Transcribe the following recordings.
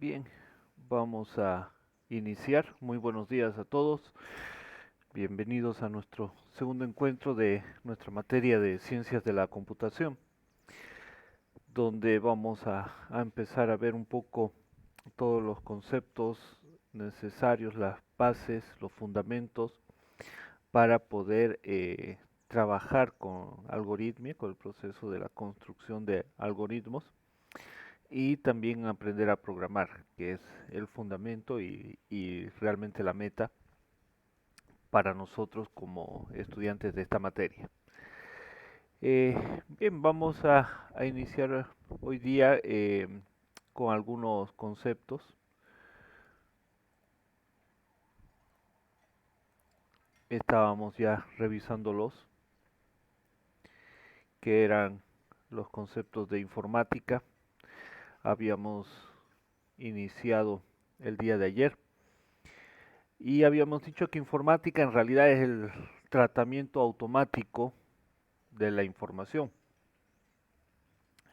Bien, vamos a iniciar. Muy buenos días a todos. Bienvenidos a nuestro segundo encuentro de nuestra materia de ciencias de la computación, donde vamos a empezar a ver un poco todos los conceptos necesarios, las bases, los fundamentos para poder trabajar con algoritmia, con el proceso de la construcción de algoritmos y también aprender a programar, que es el fundamento y realmente la meta para nosotros como estudiantes de esta materia. Bien, vamos a iniciar hoy día con algunos conceptos. Estábamos ya revisándolos, que eran los conceptos de informática. Habíamos iniciado el día de ayer y habíamos dicho que informática en realidad es el tratamiento automático de la información,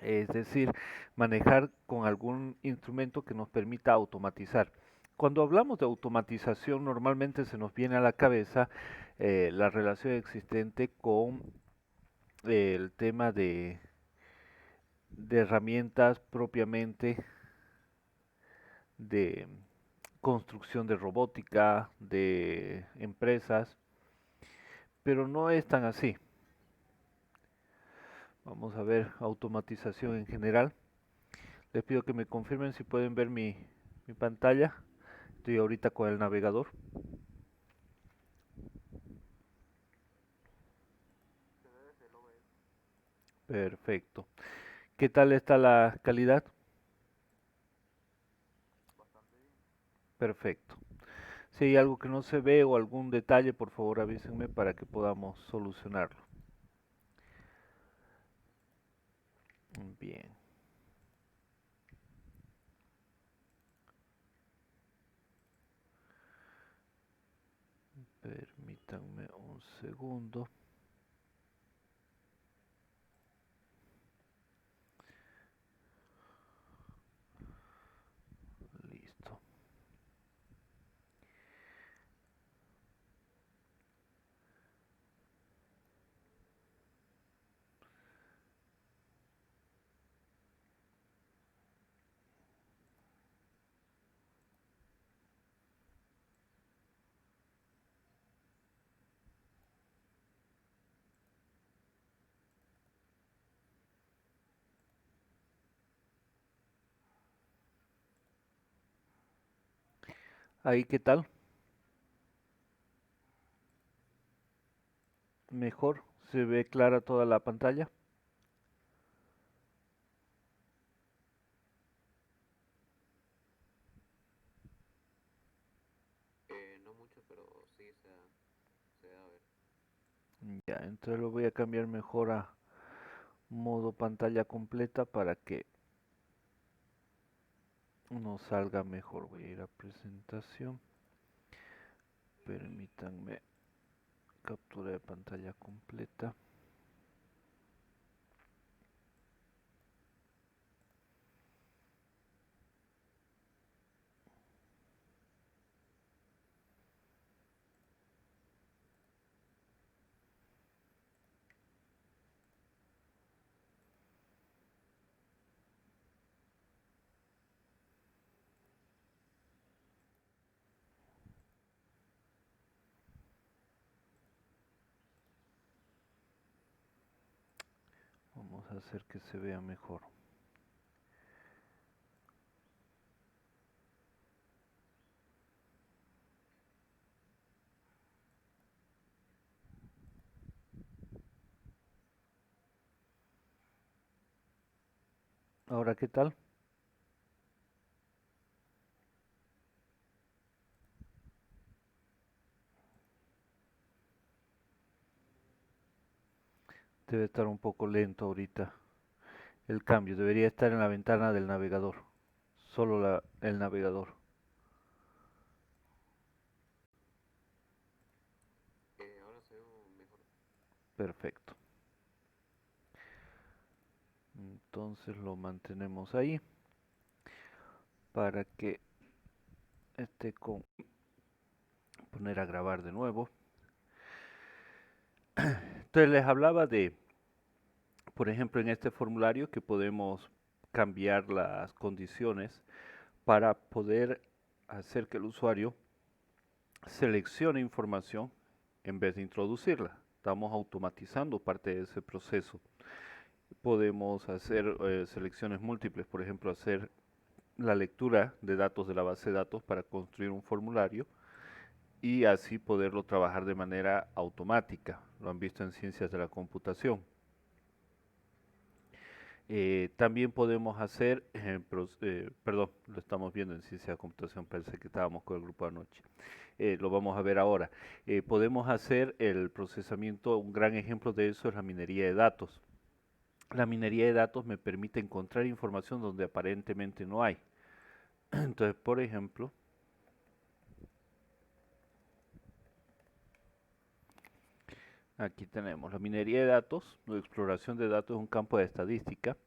es decir, manejar con algún instrumento que nos permita automatizar. Cuando hablamos de automatización, normalmente se nos viene a la cabeza la relación existente con el tema de herramientas propiamente de construcción de robótica, de empresas, pero no es tan así. Vamos a ver automatización en general. Les pido que me confirmen si pueden ver mi pantalla. Estoy ahorita con el navegador. Perfecto. ¿Qué tal está la calidad? Perfecto. Si hay algo que no se ve o algún detalle, por favor avísenme para que podamos solucionarlo. Bien. Permítanme un segundo. Listo. Ahí, ¿qué tal? Mejor. ¿Se ve clara toda la pantalla? No mucho, pero sí se da a ver. Ya, entonces lo voy a cambiar mejor a modo pantalla completa para que nos salga mejor. Voy a ir a presentación. Permítanme captura de pantalla completa. Vamos a hacer que se vea mejor. Ahora, ¿qué tal? Debe estar un poco lento ahorita el cambio. Debería estar en la ventana del navegador. Solo el navegador. Ahora se ve mejor. Perfecto. Entonces lo mantenemos ahí. para que esté con poner a grabar de nuevo. Entonces les hablaba de, por ejemplo, en este formulario que podemos cambiar las condiciones para poder hacer que el usuario seleccione información en vez de introducirla. Estamos automatizando parte de ese proceso. Podemos hacer selecciones múltiples, por ejemplo, hacer la lectura de datos de la base de datos para construir un formulario y así poderlo trabajar de manera automática. Lo han visto en ciencias de la computación. También podemos hacer, perdón, lo estamos viendo en ciencia de computación, pensé que estábamos con el grupo anoche. Lo vamos a ver ahora. Podemos hacer el procesamiento, un gran ejemplo de eso es la minería de datos. La minería de datos me permite encontrar información donde aparentemente no hay. Entonces, por ejemplo, aquí tenemos la minería de datos, la exploración de datos es un campo de estadística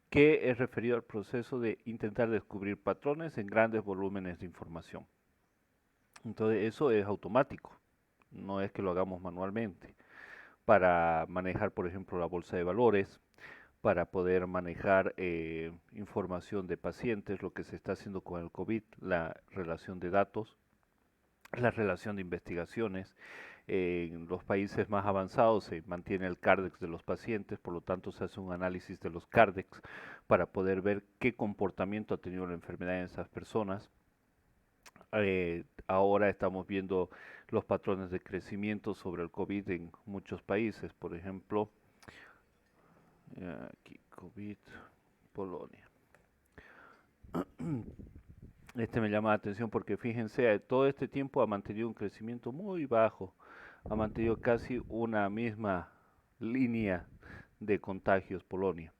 que es referido al proceso de intentar descubrir patrones en grandes volúmenes de información. Entonces eso es automático, no es que lo hagamos manualmente. Para manejar, por ejemplo, la bolsa de valores, para poder manejar información de pacientes, lo que se está haciendo con el COVID, la relación de datos, la relación de investigaciones. En los países más avanzados se mantiene el Cardex de los pacientes, por lo tanto se hace un análisis de los Cardex para poder ver qué comportamiento ha tenido la enfermedad en esas personas. Ahora estamos viendo los patrones de crecimiento sobre el COVID en muchos países, por ejemplo, aquí COVID, Polonia. Este me llama la atención porque fíjense, todo este tiempo ha mantenido un crecimiento muy bajo, ha mantenido casi una misma línea de contagios Polonia.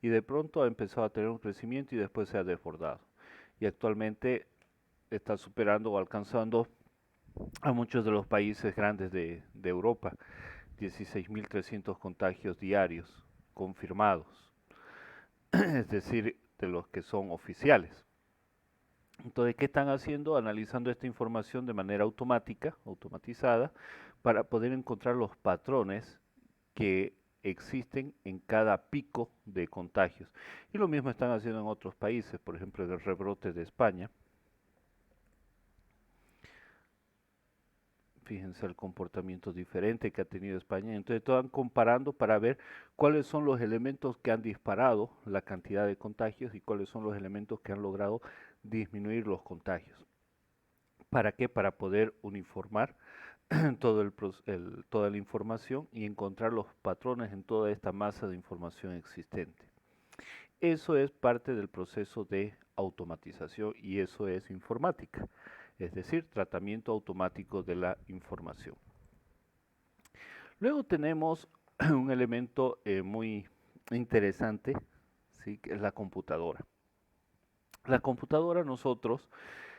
Y de pronto ha empezado a tener un crecimiento y después se ha desbordado. Y actualmente está superando o alcanzando a muchos de los países grandes de Europa, 16.300 contagios diarios confirmados, es decir, de los que son oficiales. Entonces, ¿qué están haciendo? Analizando esta información de manera automática, automatizada, para poder encontrar los patrones que existen en cada pico de contagios. Y lo mismo están haciendo en otros países, por ejemplo, en el rebrote de España. Fíjense el comportamiento diferente que ha tenido España. Entonces, están comparando para ver cuáles son los elementos que han disparado la cantidad de contagios y cuáles son los elementos que han logrado disminuir los contagios. ¿Para qué? Para poder uniformar toda la información y encontrar los patrones en toda esta masa de información existente. Eso es parte del proceso de automatización y eso es informática, es decir, tratamiento automático de la información. Luego tenemos un elemento muy interesante, ¿sí? Que es la computadora. La computadora nosotros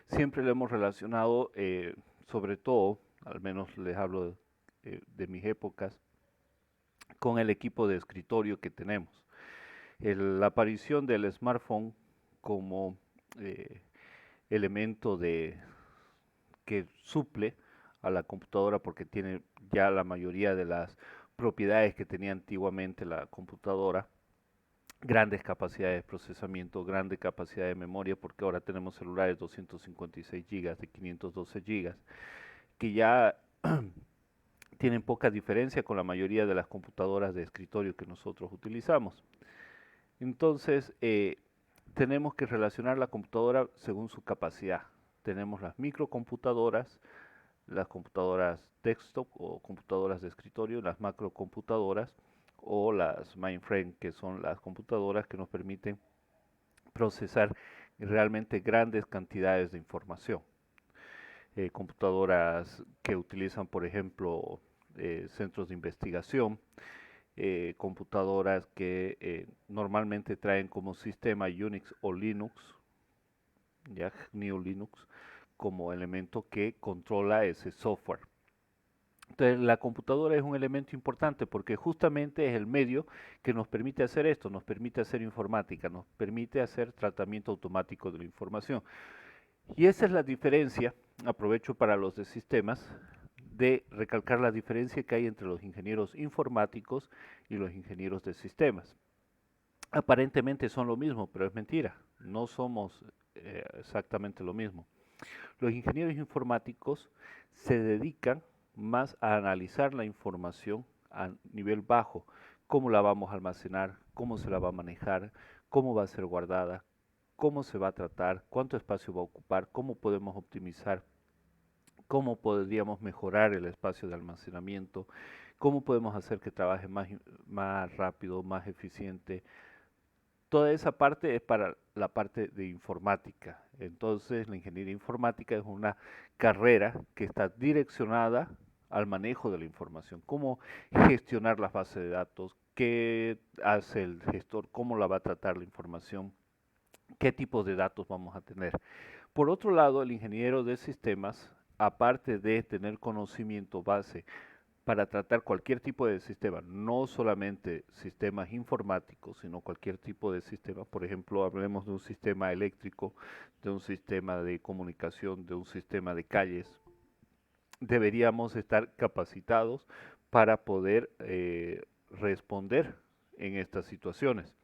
siempre la hemos relacionado, sobre todo, al menos les hablo de mis épocas, con el equipo de escritorio que tenemos. La aparición del smartphone como eh, elemento que suple a la computadora porque tiene ya la mayoría de las propiedades que tenía antiguamente la computadora, grandes capacidades de procesamiento, grande capacidad de memoria, porque ahora tenemos celulares 256 GB, de 512 GB, que ya tienen poca diferencia con la mayoría de las computadoras de escritorio que nosotros utilizamos. Entonces, tenemos que relacionar la computadora según su capacidad. Tenemos las computadoras desktop o computadoras de escritorio, las macrocomputadoras o las mainframe, que son las computadoras que nos permiten procesar realmente grandes cantidades de información. Computadoras que utilizan, por ejemplo, centros de investigación, computadoras que normalmente traen como sistema Unix o Linux, ya GNU Linux, como elemento que controla ese software. Entonces, la computadora es un elemento importante porque justamente es el medio que nos permite hacer esto, nos permite hacer informática, nos permite hacer tratamiento automático de la información. Y esa es la diferencia, aprovecho para los de sistemas, de recalcar la diferencia que hay entre los ingenieros informáticos y los ingenieros de sistemas. Aparentemente son lo mismo, pero es mentira, no somos exactamente lo mismo. Los ingenieros informáticos se dedican más a analizar la información a nivel bajo, cómo la vamos a almacenar, cómo se la va a manejar, cómo va a ser guardada, cómo se va a tratar, cuánto espacio va a ocupar, cómo podemos optimizar, cómo podríamos mejorar el espacio de almacenamiento, cómo podemos hacer que trabaje más rápido, más eficiente. Toda esa parte es para la parte de informática. Entonces, la ingeniería informática es una carrera que está direccionada al manejo de la información, cómo gestionar las bases de datos, qué hace el gestor, cómo la va a tratar la información, qué tipos de datos vamos a tener. Por otro lado, el ingeniero de sistemas, aparte de tener conocimiento base para tratar cualquier tipo de sistema, no solamente sistemas informáticos, sino cualquier tipo de sistema. Por ejemplo, hablemos de un sistema eléctrico, de un sistema de comunicación, de un sistema de calles. Deberíamos estar capacitados para poder responder en estas situaciones.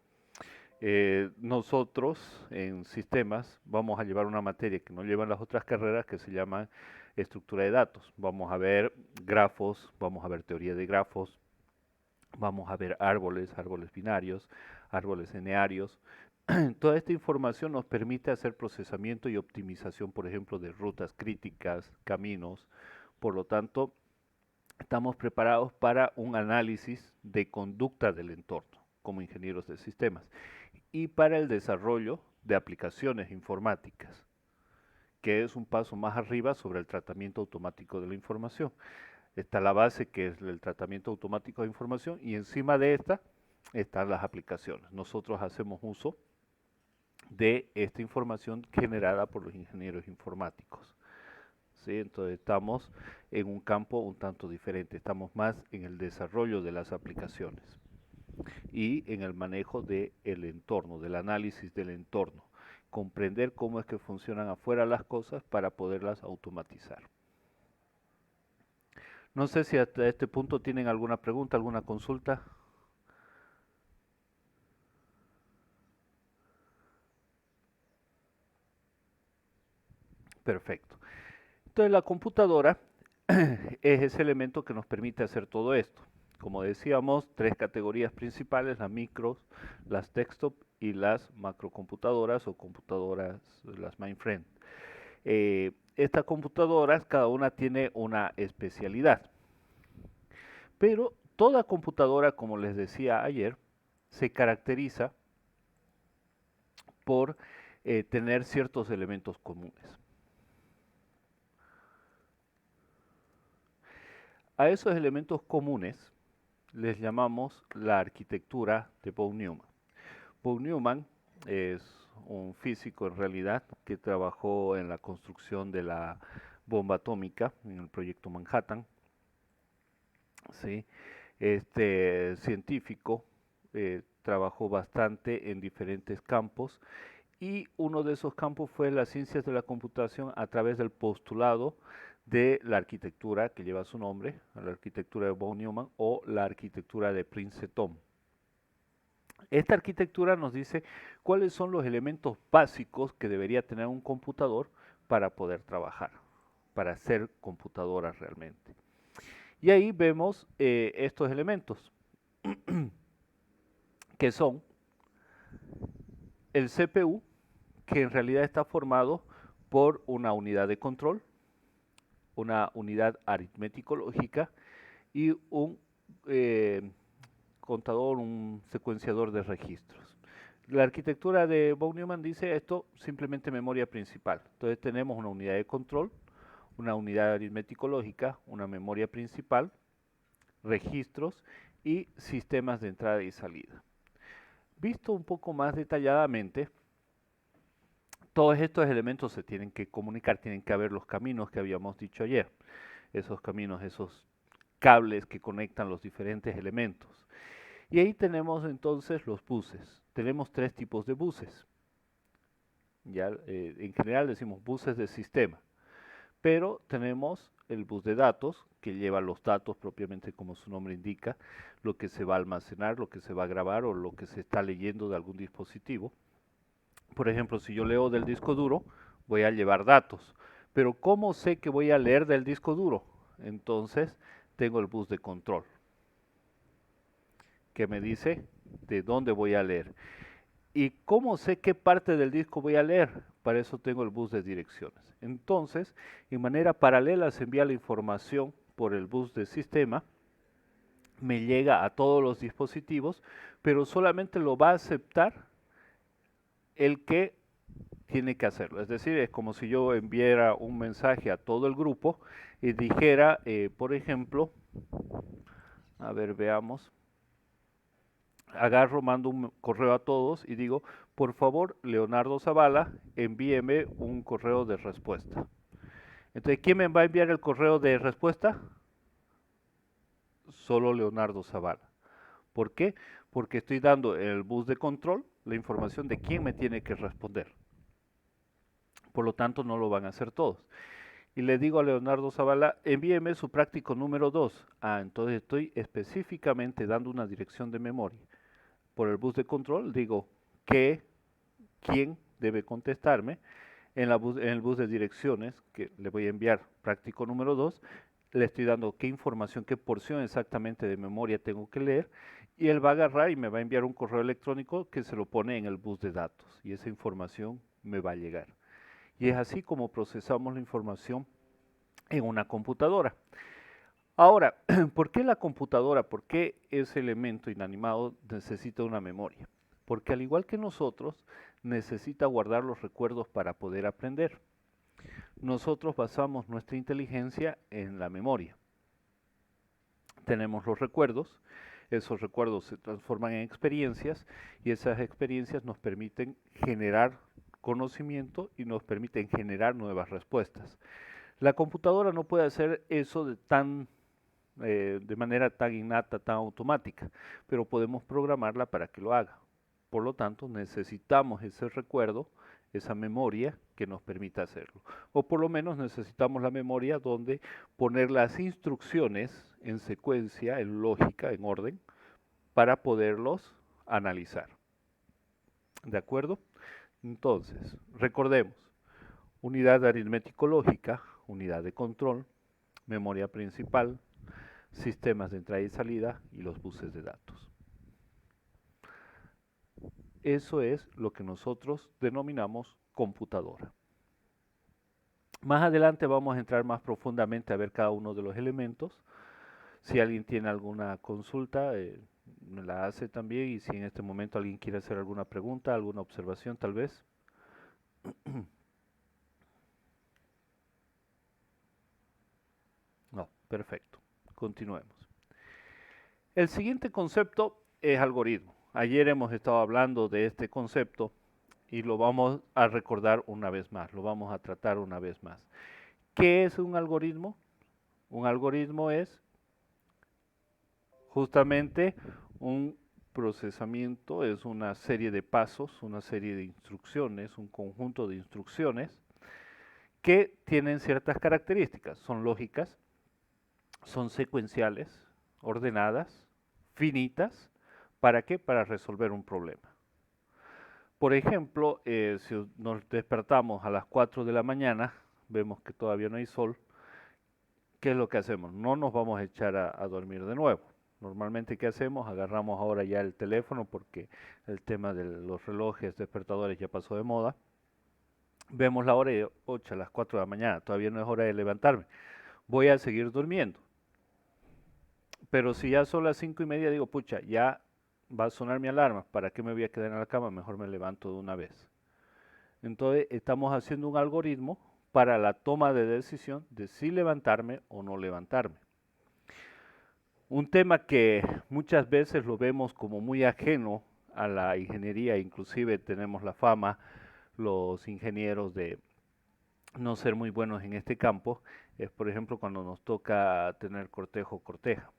Nosotros en sistemas vamos a llevar una materia que no llevan las otras carreras que se llama estructura de datos. Vamos a ver grafos, vamos a ver teoría de grafos, vamos a ver árboles, árboles binarios, árboles enearios. Toda esta información nos permite hacer procesamiento y optimización, por ejemplo, de rutas críticas, caminos. Por lo tanto, estamos preparados para un análisis de conducta del entorno como ingenieros de sistemas y para el desarrollo de aplicaciones informáticas, que es un paso más arriba sobre el tratamiento automático de la información. Está la base que es el tratamiento automático de información y encima de esta están las aplicaciones. Nosotros hacemos uso de esta información generada por los ingenieros informáticos. ¿Sí? Entonces estamos en un campo un tanto diferente, estamos más en el desarrollo de las aplicaciones y en el manejo del entorno, del análisis del entorno, comprender cómo es que funcionan afuera las cosas para poderlas automatizar. No sé si hasta este punto tienen alguna pregunta, alguna consulta. Perfecto. Entonces la computadora es ese elemento que nos permite hacer todo esto. Como decíamos, tres categorías principales, las micros, las desktop y las macrocomputadoras o computadoras, las mainframe. Estas computadoras, cada una tiene una especialidad, pero toda computadora, como les decía ayer, se caracteriza por tener ciertos elementos comunes. A esos elementos comunes les llamamos la arquitectura de Von Neumann. Von Neumann es un físico en realidad que trabajó en la construcción de la bomba atómica en el proyecto Manhattan. ¿Sí? Este científico trabajó bastante en diferentes campos y uno de esos campos fue las ciencias de la computación a través del postulado de la arquitectura que lleva su nombre, la arquitectura de Von Neumann o la arquitectura de Princeton. Esta arquitectura nos dice cuáles son los elementos básicos que debería tener un computador para poder trabajar, para ser computadora realmente. Y ahí vemos estos elementos, que son el CPU, que en realidad está formado por una unidad de control, una unidad aritmético-lógica y un contador, un secuenciador de registros. La arquitectura de Von Neumann dice esto simplemente memoria principal. Entonces tenemos una unidad de control, una unidad aritmético-lógica, una memoria principal, registros y sistemas de entrada y salida. Visto un poco más detalladamente, todos estos elementos se tienen que comunicar, tienen que haber los caminos que habíamos dicho ayer. Esos caminos, esos cables que conectan los diferentes elementos. Y ahí tenemos entonces los buses. Tenemos tres tipos de buses. Ya, en general decimos buses de sistema, pero tenemos el bus de datos que lleva los datos propiamente como su nombre indica, lo que se va a almacenar, lo que se va a grabar o lo que se está leyendo de algún dispositivo. Por ejemplo, si yo leo del disco duro, voy a llevar datos, pero ¿cómo sé que voy a leer del disco duro? Entonces tengo el bus de control que me dice de dónde voy a leer. ¿Y cómo sé qué parte del disco voy a leer? Para eso tengo el bus de direcciones. Entonces, en manera paralela se envía la información por el bus de sistema, me llega a todos los dispositivos, pero solamente lo va a aceptar el que tiene que hacerlo. Es decir, es como si yo enviara un mensaje a todo el grupo y dijera, por ejemplo, a ver, veamos, agarro, mando un correo a todos y digo, por favor, Leonardo Zavala, envíeme un correo de respuesta. Entonces, ¿quién me va a enviar el correo de respuesta? Solo Leonardo Zavala. ¿Por qué? Porque estoy dando en el bus de control la información de quién me tiene que responder. Por lo tanto, no lo van a hacer todos. Y le digo a Leonardo Zavala, envíeme su práctico número 2. Ah, entonces estoy específicamente dando una dirección de memoria. Por el bus de control digo quién debe contestarme. En el bus de direcciones, que le voy a enviar práctico número 2, le estoy dando qué información, qué porción exactamente de memoria tengo que leer, y él va a agarrar y me va a enviar un correo electrónico que se lo pone en el bus de datos, y esa información me va a llegar. Y es así como procesamos la información en una computadora. Ahora, ¿por qué la computadora, por qué ese elemento inanimado necesita una memoria? Porque al igual que nosotros, necesita guardar los recuerdos para poder aprender. Nosotros basamos nuestra inteligencia en la memoria. Tenemos los recuerdos, esos recuerdos se transforman en experiencias y esas experiencias nos permiten generar conocimiento y nos permiten generar nuevas respuestas. La computadora no puede hacer eso de manera tan innata, tan automática, pero podemos programarla para que lo haga. Por lo tanto, necesitamos ese recuerdo, esa memoria que nos permita hacerlo. O por lo menos necesitamos la memoria donde poner las instrucciones en secuencia, en lógica, en orden, para poderlos analizar. ¿De acuerdo? Entonces, recordemos, unidad aritmético-lógica, unidad de control, memoria principal, sistemas de entrada y salida y los buses de datos. Eso es lo que nosotros denominamos computadora. Más adelante vamos a entrar más profundamente a ver cada uno de los elementos. Si alguien tiene alguna consulta, me la hace también, y si en este momento alguien quiere hacer alguna pregunta, alguna observación tal vez. No, perfecto. Continuemos. El siguiente concepto es algoritmo. Ayer hemos estado hablando de este concepto y lo vamos a recordar una vez más, lo vamos a tratar una vez más. ¿Qué es un algoritmo? Un algoritmo es justamente un procesamiento, es una serie de pasos, una serie de instrucciones, un conjunto de instrucciones que tienen ciertas características. Son lógicas, son secuenciales, ordenadas, finitas. ¿Para qué? Para resolver un problema. Por ejemplo, si nos despertamos a las 4 de la mañana, vemos que todavía no hay sol, ¿qué es lo que hacemos? No nos vamos a echar a dormir de nuevo. Normalmente, ¿qué hacemos? Agarramos ahora ya el teléfono porque el tema de los relojes despertadores ya pasó de moda. Vemos la hora y 8 a las 4 de la mañana, todavía no es hora de levantarme. Voy a seguir durmiendo. Pero si ya son las 5:30, digo, pucha, ya va a sonar mi alarma, ¿para qué me voy a quedar en la cama? Mejor me levanto de una vez. Entonces estamos haciendo un algoritmo para la toma de decisión de si levantarme o no levantarme. Un tema que muchas veces lo vemos como muy ajeno a la ingeniería, inclusive tenemos la fama los ingenieros de no ser muy buenos en este campo, Es, por ejemplo, cuando nos toca tener cortejo o corteja.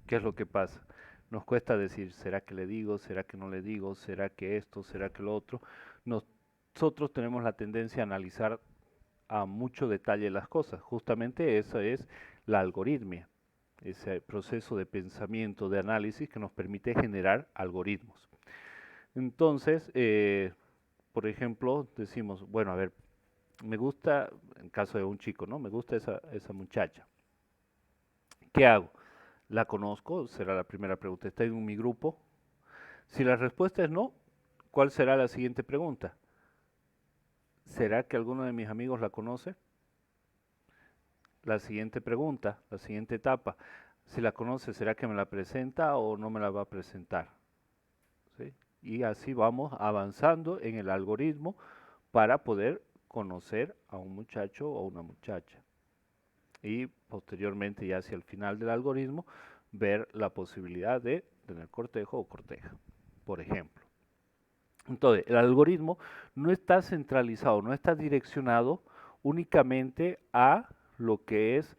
¿Qué es lo que pasa? Nos cuesta decir, ¿será que le digo? ¿Será que no le digo? ¿Será que esto? ¿Será que lo otro? Nosotros tenemos la tendencia a analizar a mucho detalle las cosas. Justamente esa es la algoritmia, ese proceso de pensamiento, de análisis que nos permite generar algoritmos. Entonces, por ejemplo, decimos, bueno, a ver, me gusta, en caso de un chico, ¿no? Me gusta esa muchacha. ¿Qué hago? ¿La conozco? Será la primera pregunta. ¿Está en mi grupo? Si la respuesta es no, ¿cuál será la siguiente pregunta? ¿Será que alguno de mis amigos la conoce? La siguiente pregunta, la siguiente etapa. Si la conoce, ¿será que me la presenta o no me la va a presentar? ¿Sí? Y así vamos avanzando en el algoritmo para poder conocer a un muchacho o una muchacha. Y posteriormente, ya hacia el final del algoritmo, ver la posibilidad de tener cortejo o corteja, por ejemplo. Entonces, el algoritmo no está centralizado, no está direccionado únicamente a lo que es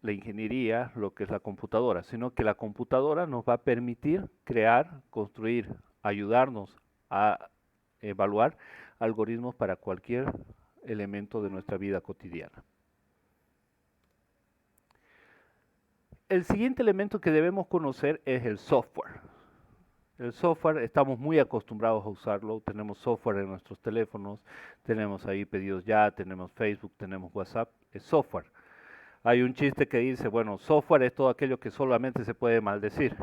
la ingeniería, lo que es la computadora, sino que la computadora nos va a permitir crear, construir, ayudarnos a evaluar algoritmos para cualquier elemento de nuestra vida cotidiana. El siguiente elemento que debemos conocer es el software. El software, estamos muy acostumbrados a usarlo, tenemos software en nuestros teléfonos, tenemos ahí pedidos ya, tenemos Facebook, tenemos WhatsApp, es software. Hay un chiste que dice, bueno, software es todo aquello que solamente se puede maldecir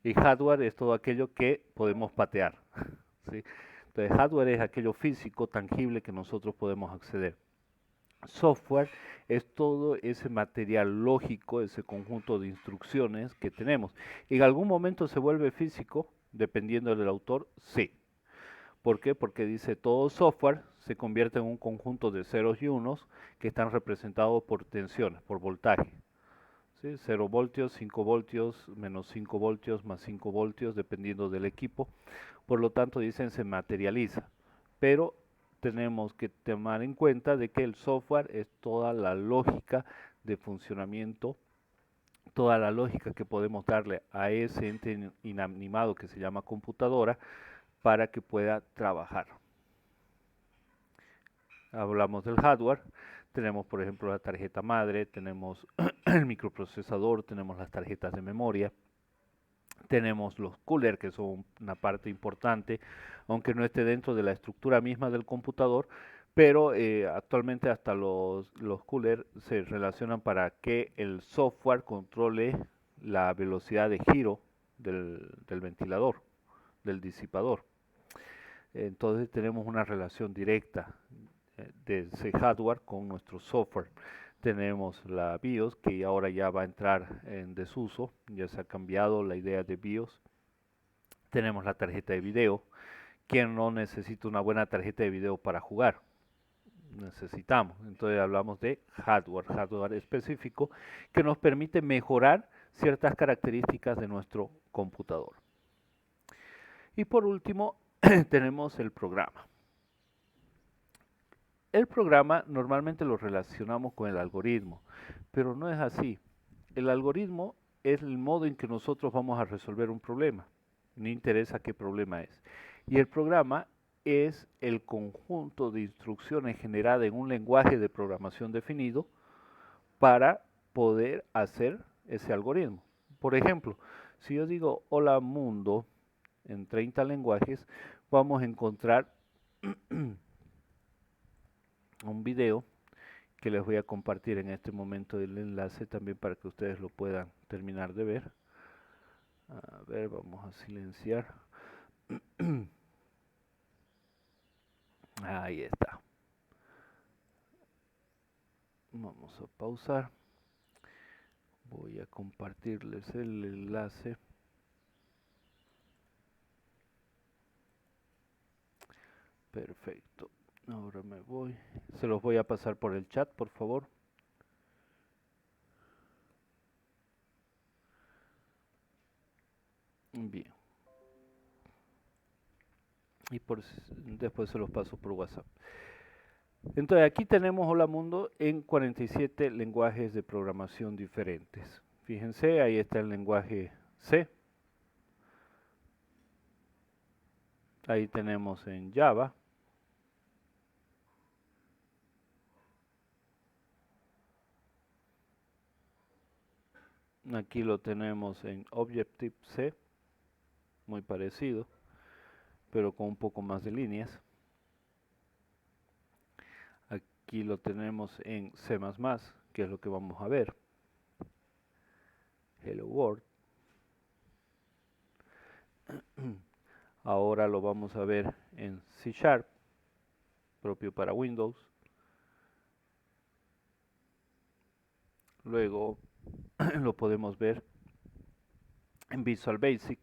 y hardware es todo aquello que podemos patear. ¿Sí? Entonces, hardware es aquello físico, tangible que nosotros podemos acceder. Software es todo ese material lógico, ese conjunto de instrucciones que tenemos. ¿En algún momento se vuelve físico, dependiendo del autor? Sí. ¿Por qué? Porque dice todo software se convierte en un conjunto de ceros y unos que están representados por tensiones, por voltaje. ¿Sí? 0 voltios, 5 voltios, menos 5 voltios, más 5 voltios, dependiendo del equipo. Por lo tanto, dicen se materializa. Pero tenemos que tomar en cuenta de que el software es toda la lógica de funcionamiento, toda la lógica que podemos darle a ese ente inanimado que se llama computadora para que pueda trabajar. Hablamos del hardware, tenemos por ejemplo la tarjeta madre, tenemos el microprocesador, tenemos las tarjetas de memoria, tenemos los coolers que son una parte importante, aunque no esté dentro de la estructura misma del computador, pero actualmente hasta los coolers se relacionan para que el software controle la velocidad de giro del ventilador, del disipador. Entonces tenemos una relación directa de ese hardware con nuestro software. Tenemos la BIOS que ahora ya va a entrar en desuso, ya se ha cambiado la idea de BIOS. Tenemos la tarjeta de video. ¿Quién no necesita una buena tarjeta de video para jugar? Necesitamos. Entonces hablamos de hardware, hardware específico que nos permite mejorar ciertas características de nuestro computador. Y por último, tenemos el programa. El programa normalmente lo relacionamos con el algoritmo, pero no es así. El algoritmo es el modo en que nosotros vamos a resolver un problema. No interesa qué problema es. Y el programa es el conjunto de instrucciones generadas en un lenguaje de programación definido para poder hacer ese algoritmo. Por ejemplo, si yo digo hola mundo en 30 lenguajes, vamos a encontrar un video que les voy a compartir en este momento el enlace también para que ustedes lo puedan terminar de ver. A ver, vamos a silenciar. Ahí está. Vamos a pausar. Voy a compartirles el enlace. Perfecto. Ahora me voy. Se los voy a pasar por el chat, por favor. Bien. Y después se los paso por WhatsApp. Entonces aquí tenemos Hola Mundo en 47 lenguajes de programación diferentes. Fíjense, ahí está el lenguaje C. Ahí tenemos en Java. Aquí lo tenemos en Objective-C, muy parecido, pero con un poco más de líneas. Aquí lo tenemos en C++, que es lo que vamos a ver. Hello World. Ahora lo vamos a ver en C#, propio para Windows. Luego lo podemos ver en Visual Basic.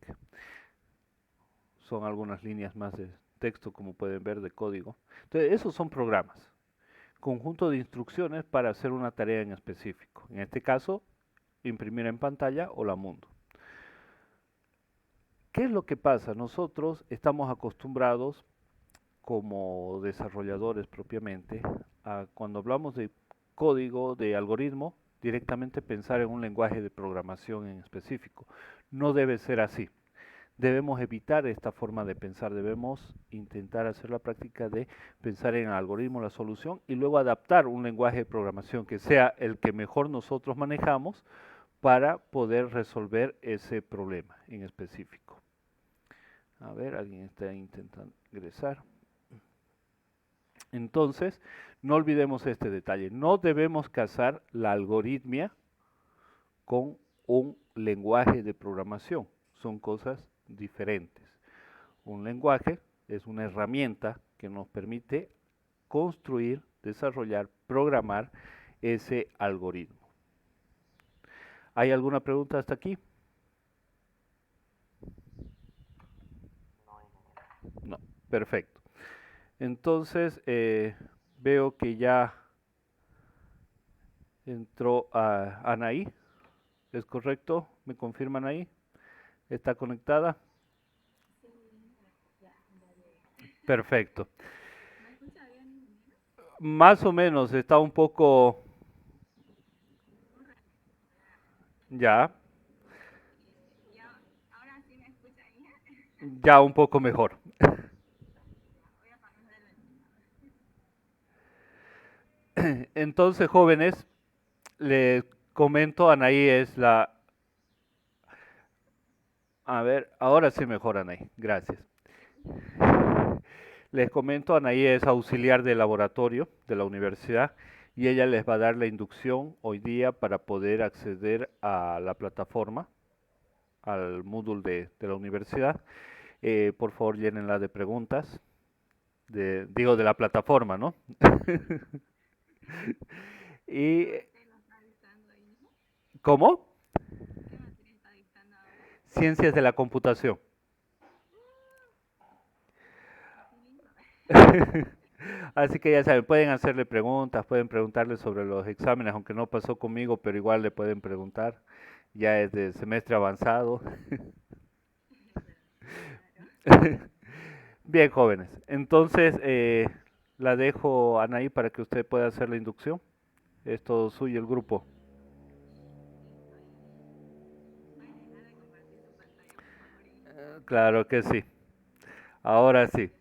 Son algunas líneas más de texto, como pueden ver, de código. Entonces, esos son programas. Conjunto de instrucciones para hacer una tarea en específico. En este caso, imprimir en pantalla Hola Mundo. ¿Qué es lo que pasa? Nosotros estamos acostumbrados como desarrolladores propiamente a cuando hablamos de código, de algoritmo, directamente pensar en un lenguaje de programación en específico. No debe ser así. Debemos evitar esta forma de pensar, debemos intentar hacer la práctica de pensar en el algoritmo, la solución y luego adaptar un lenguaje de programación que sea el que mejor nosotros manejamos para poder resolver ese problema en específico. A ver, alguien está intentando ingresar. Entonces, no olvidemos este detalle. No debemos casar la algoritmia con un lenguaje de programación. Son cosas diferentes. Un lenguaje es una herramienta que nos permite construir, desarrollar, programar ese algoritmo. ¿Hay alguna pregunta hasta aquí? No, perfecto. Entonces, veo que ya entró a Anaí. ¿Es correcto? ¿Me confirman ahí? ¿Está conectada? Perfecto. Más o menos, está un poco ya, ya un poco mejor. Entonces, jóvenes, les comento, Anaí es la... A ver, ahora sí mejor, Anaí, gracias. Les comento, Anaí es auxiliar de laboratorio de la universidad y ella les va a dar la inducción hoy día para poder acceder a la plataforma, al Moodle de la universidad. Por favor, llénenla de preguntas, digo de la plataforma, ¿no? Y, ¿cómo? Ciencias de la computación. Así que ya saben, pueden hacerle preguntas, pueden preguntarle sobre los exámenes, aunque no pasó conmigo, pero igual le pueden preguntar. Ya es de semestre avanzado. Bien, jóvenes. Entonces, la dejo a Anaí para que usted pueda hacer la inducción. Es todo suyo el grupo. Claro que sí. Ahora sí.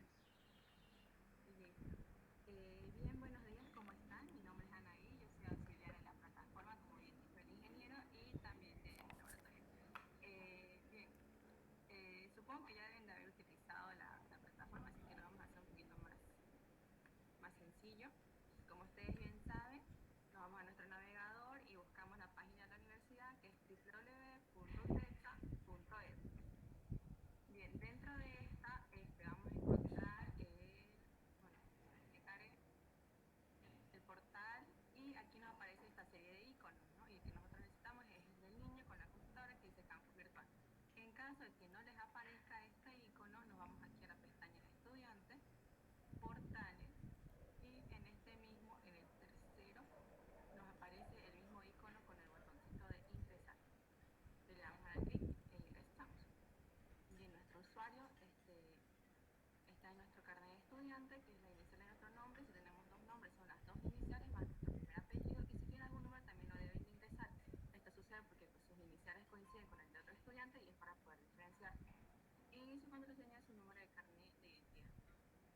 contraseña y su número de carnet de identidad.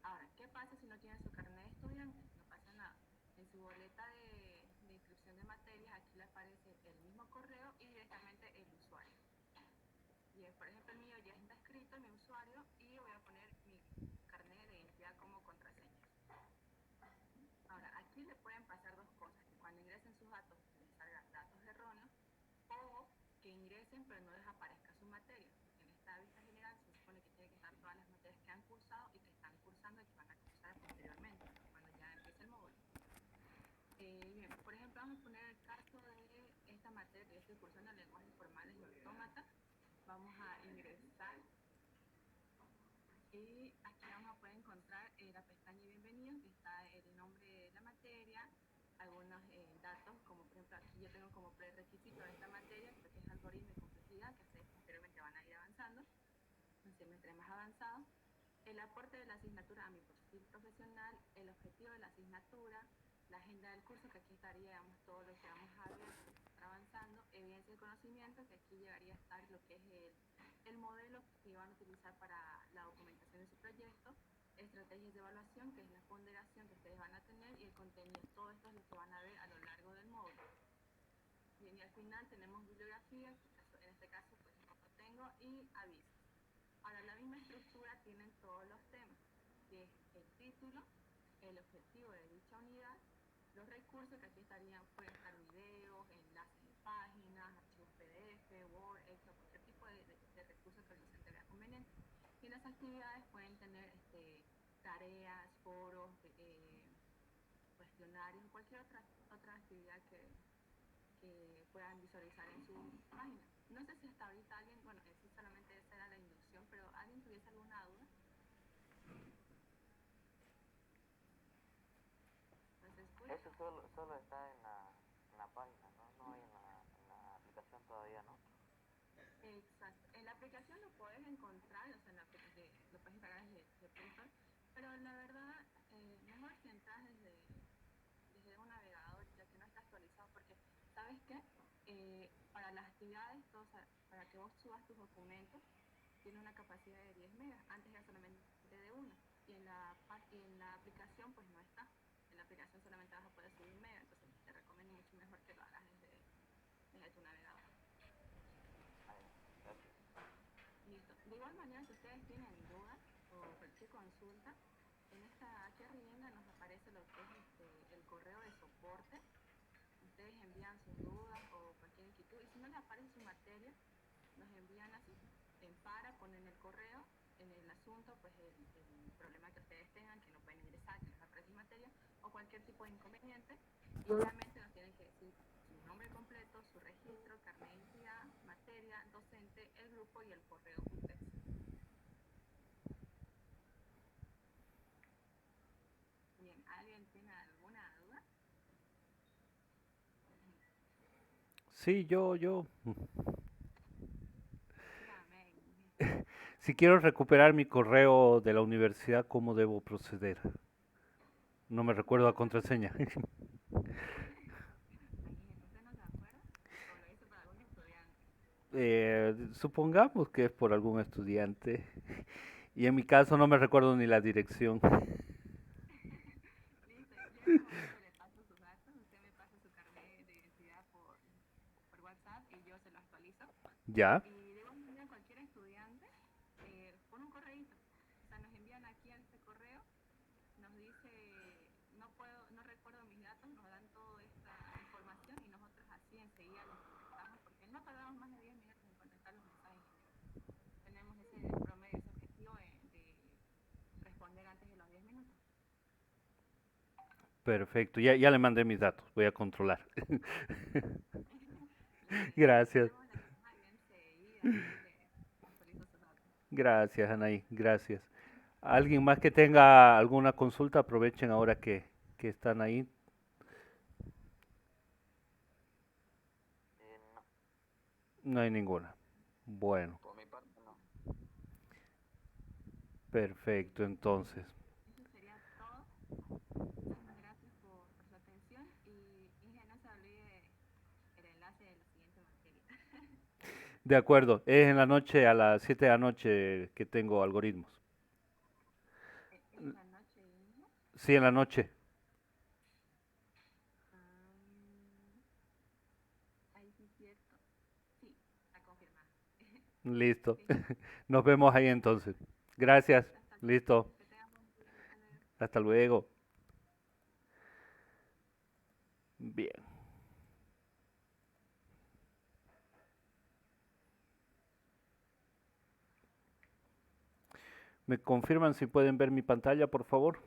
Ahora, ¿qué pasa si no tiene su carnet de estudiante? No pasa nada. En su boleta de inscripción de materias, aquí le aparece el mismo correo y directamente el usuario. Bien, por ejemplo, el mío ya está escrito, mi usuario, y voy a poner mi carnet de identidad como contraseña. Ahora, aquí le pueden pasar dos cosas, que cuando ingresen sus datos les salgan datos erróneos o que ingresen pero no les aparezca su materia. En esta vista general se supone que tiene que estar todas las materias que han cursado y que están cursando y que van a cursar posteriormente, cuando ya empiece el módulo. Bien, por ejemplo, vamos a poner el caso de esta materia que yo estoy cursando, lenguajes formales y autómatas. Vamos a ingresar y aquí vamos a poder encontrar la pestaña bienvenido, que está el nombre de la materia, algunos datos, como por ejemplo aquí yo tengo como prerequisito de esta materia, creo que es algoritmo y complejidad, que ustedes posteriormente van a ir avanzando, un semestre más avanzado. El aporte de la asignatura a mi perfil profesional, el objetivo de la asignatura, la agenda del curso, que aquí estaría, digamos, todo lo que vamos a ver avanzando, evidencia del conocimiento, que aquí llegaría a estar lo que es el modelo que van a utilizar para la documentación de su proyecto, estrategias de evaluación, que es la ponderación que ustedes van a tener, y el contenido. Todo esto es lo que van a ver a lo largo del módulo. Bien, y al final tenemos bibliografía, en este caso pues no lo tengo, y avisos. Ahora, la misma estructura tienen todos los temas, que es el título, el objetivo de dicha unidad, los recursos, que aquí estarían, pueden estar videos, enlaces de páginas, archivos PDF, Word, Excel, cualquier tipo de recurso que el docente vea conveniente. Y las actividades pueden tener tareas, foros, cuestionarios, cualquier otra actividad que puedan visualizar en su página. No sé si hasta ahorita alguien, bueno, sí solamente esa era la inducción, pero ¿alguien tuviese alguna duda? ¿No se escucha? Eso solo está en la página, ¿no? No hay en la aplicación todavía, ¿no? Exacto. En la aplicación lo puedes encontrar, o sea, en la lo puedes descargar desde Play Store, pero la verdad, mejor si entras desde un navegador, ya que no está actualizado, porque, ¿sabes qué? Para las actividades, o sea, para que vos subas tus documentos, tiene una capacidad de 10 megas, antes era solamente de 1, y en la aplicación pues no está. En la aplicación solamente vas a poder subir 1 mega, entonces te recomiendo mucho mejor que lo hagas desde tu navegador. Gracias. Listo. De igual manera, si ustedes tienen dudas o cualquier consulta, aquí arriba nos aparece lo que es el correo de soporte. Ustedes envían sus dudas o cualquier inquietud, y si no les aparece su materia, nos envían así, ponen el correo, en el asunto, pues el problema que ustedes tengan, que no pueden ingresar, que les aparece su materia, o cualquier tipo de inconveniente, y obviamente nos tienen que decir su nombre completo, su registro, carnet de identidad, materia, docente, el grupo y el correo UTEX. Bien, ¿alguien tiene alguna duda? Sí, yo. Dígame. Si quiero recuperar mi correo de la universidad, ¿cómo debo proceder? No me recuerdo la contraseña. ¿Usted no se acuerda? ¿O lo hizo para algún estudiante? Supongamos que es por algún estudiante. Y en mi caso no me recuerdo ni la dirección. Listo, yo en este momento le paso sus datos, usted me pasa su carnet de identidad por WhatsApp y yo se lo actualizo. ¿Ya? Y de igual manera cualquier estudiante pone un correíto, o sea, nos envían aquí a este correo, nos dice, no recuerdo mis datos, nos dan toda esta información y nosotros así enseguida los contestamos, porque no tardamos más de 10 minutos en contestar los mensajes. Tenemos ese promedio, ese objetivo de responder antes de los 10 minutos. Perfecto, ya le mandé mis datos, voy a controlar. Gracias, Tenemos la llamada y enseguida le actualizo sus datos. gracias Anaí, gracias. ¿Alguien más que tenga alguna consulta? Aprovechen ahora que están ahí. No, No hay ninguna. Bueno, por mi parte no. perfecto, entonces. Eso sería todo. Muchísimas gracias por su atención y Inge, no se olvide el enlace de la siguiente materia. De acuerdo, es en la noche, a las 7 de la noche que tengo algoritmos. En la noche, hijo. Sí, en la noche. Ahí sí es cierto. Sí, está confirmado. Listo. Sí, Nos vemos ahí entonces. Gracias. hasta luego. Listo. Que tengan buen día. Hasta luego. Hasta luego. Bien. ¿Me confirman si pueden ver mi pantalla, por favor?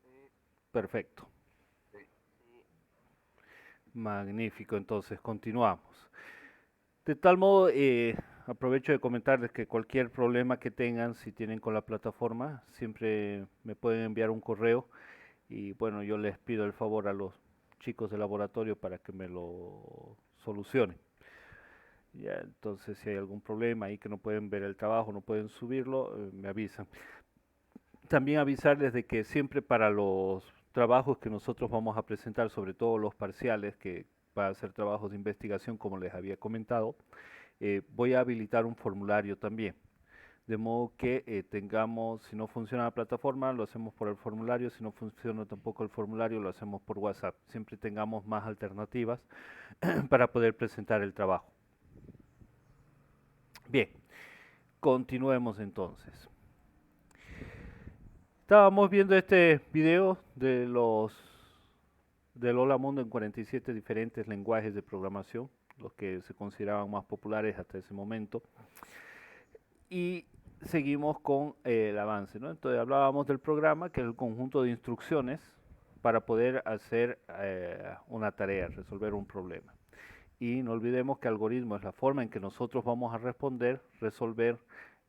Sí, Perfecto. sí. Magnífico. Entonces, continuamos. De tal modo, aprovecho de comentarles que cualquier problema que tengan, si tienen con la plataforma, siempre me pueden enviar un correo y bueno, yo les pido el favor a los chicos del laboratorio para que me lo solucionen. Ya, entonces, si hay algún problema ahí que no pueden ver el trabajo, no pueden subirlo, me avisan. También avisarles de que siempre para los trabajos que nosotros vamos a presentar, sobre todo los parciales, que van a ser trabajos de investigación, como les había comentado, voy a habilitar un formulario también. De modo que tengamos, si no funciona la plataforma, lo hacemos por el formulario, si no funciona tampoco el formulario, lo hacemos por WhatsApp. Siempre tengamos más alternativas para poder presentar el trabajo. Bien, continuemos entonces. Estábamos viendo este video de del Hola Mundo en 47 diferentes lenguajes de programación, los que se consideraban más populares hasta ese momento. Y seguimos con el avance, ¿no? Entonces hablábamos del programa, que es el conjunto de instrucciones para poder hacer una tarea, resolver un problema. Y no olvidemos que algoritmo es la forma en que nosotros vamos a responder, resolver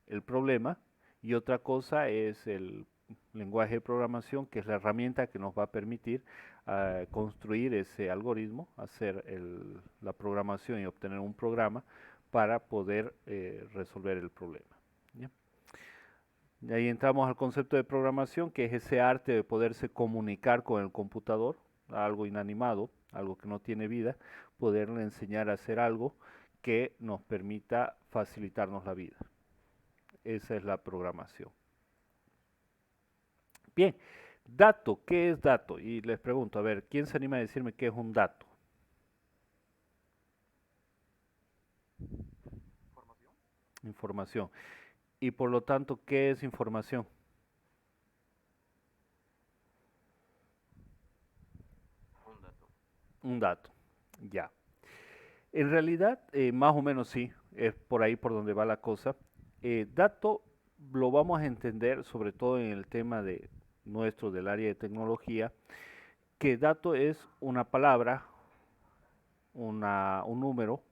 el problema, y otra cosa es el lenguaje de programación, que es la herramienta que nos va a permitir construir ese algoritmo, hacer la programación y obtener un programa para poder resolver el problema. ¿Ya? Y ahí entramos al concepto de programación, que es ese arte de poderse comunicar con el computador, algo inanimado, algo que no tiene vida, poderle enseñar a hacer algo que nos permita facilitarnos la vida. Esa es la programación. Bien, dato, ¿qué es dato? Y les pregunto, a ver, ¿quién se anima a decirme qué es un dato? ¿Formación? Información. Y por lo tanto, ¿qué es información? Un dato. Un dato, ya. En realidad, más o menos sí, es por ahí por donde va la cosa. Dato lo vamos a entender sobre todo en el tema de nuestro del área de tecnología, que dato es una palabra, un número,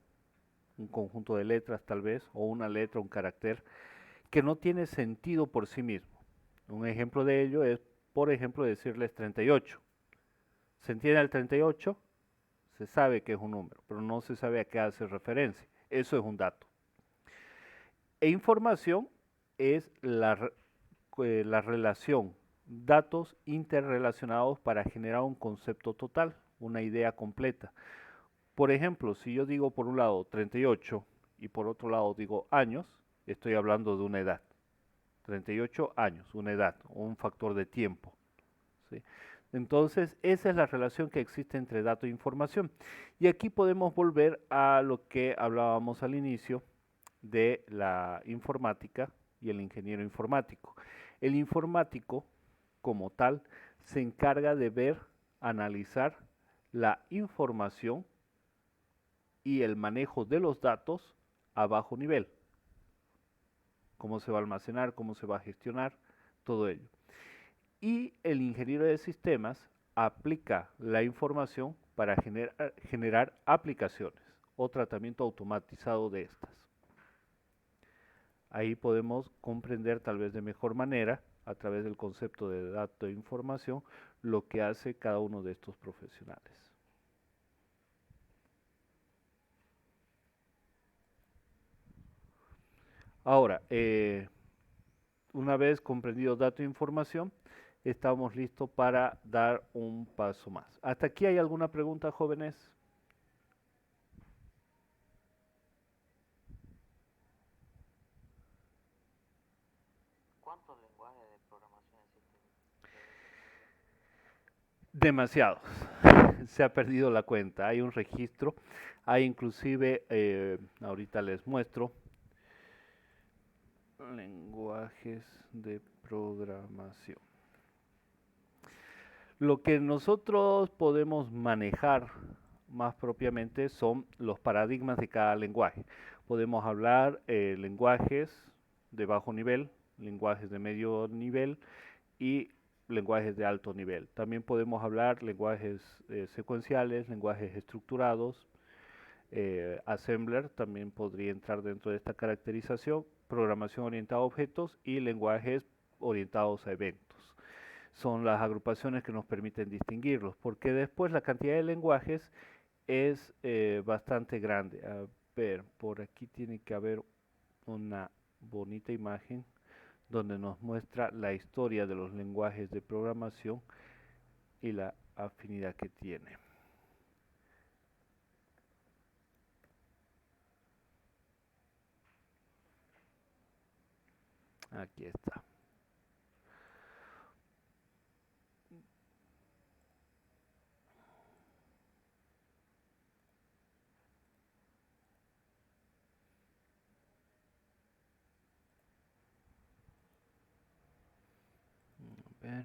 un conjunto de letras tal vez, o una letra, un carácter, que no tiene sentido por sí mismo. Un ejemplo de ello es, por ejemplo, decirles 38. ¿Se entiende el 38? Se sabe que es un número, pero no se sabe a qué hace referencia. Eso es un dato. E información es la relación, datos interrelacionados para generar un concepto total, una idea completa. Por ejemplo, si yo digo por un lado 38 y por otro lado digo años, estoy hablando de una edad. 38 años, una edad, un factor de tiempo. ¿Sí? Entonces, esa es la relación que existe entre dato e información. Y aquí podemos volver a lo que hablábamos al inicio de la informática y el ingeniero informático. El informático, como tal, se encarga de ver, analizar la información y el manejo de los datos a bajo nivel. Cómo se va a almacenar, cómo se va a gestionar, todo ello. Y el ingeniero de sistemas aplica la información para generar aplicaciones o tratamiento automatizado de estas. Ahí podemos comprender tal vez de mejor manera, a través del concepto de dato e información, lo que hace cada uno de estos profesionales. Ahora, una vez comprendido dato e información, estamos listos para dar un paso más. ¿Hasta aquí hay alguna pregunta, jóvenes? ¿Cuántos lenguajes de programación existen? Demasiados. Se ha perdido la cuenta. Hay un registro. Hay inclusive, ahorita les muestro, lenguajes de programación. Lo que nosotros podemos manejar más propiamente son los paradigmas de cada lenguaje. Podemos hablar lenguajes de bajo nivel, lenguajes de medio nivel y lenguajes de alto nivel. También podemos hablar lenguajes secuenciales, lenguajes estructurados, assembler también podría entrar dentro de esta caracterización, programación orientada a objetos y lenguajes orientados a eventos. Son las agrupaciones que nos permiten distinguirlos, porque después la cantidad de lenguajes es bastante grande. A ver, por aquí tiene que haber una bonita imagen donde nos muestra la historia de los lenguajes de programación y la afinidad que tiene. Aquí está. A ver.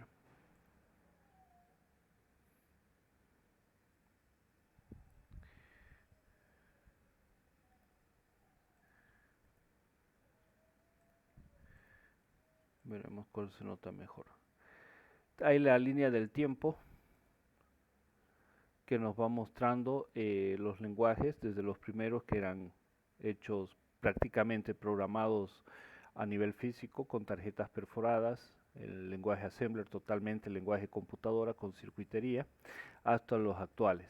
Veremos cuál se nota mejor. Hay la línea del tiempo que nos va mostrando los lenguajes, desde los primeros que eran hechos prácticamente programados a nivel físico con tarjetas perforadas, el lenguaje assembler totalmente, el lenguaje computadora con circuitería, hasta los actuales.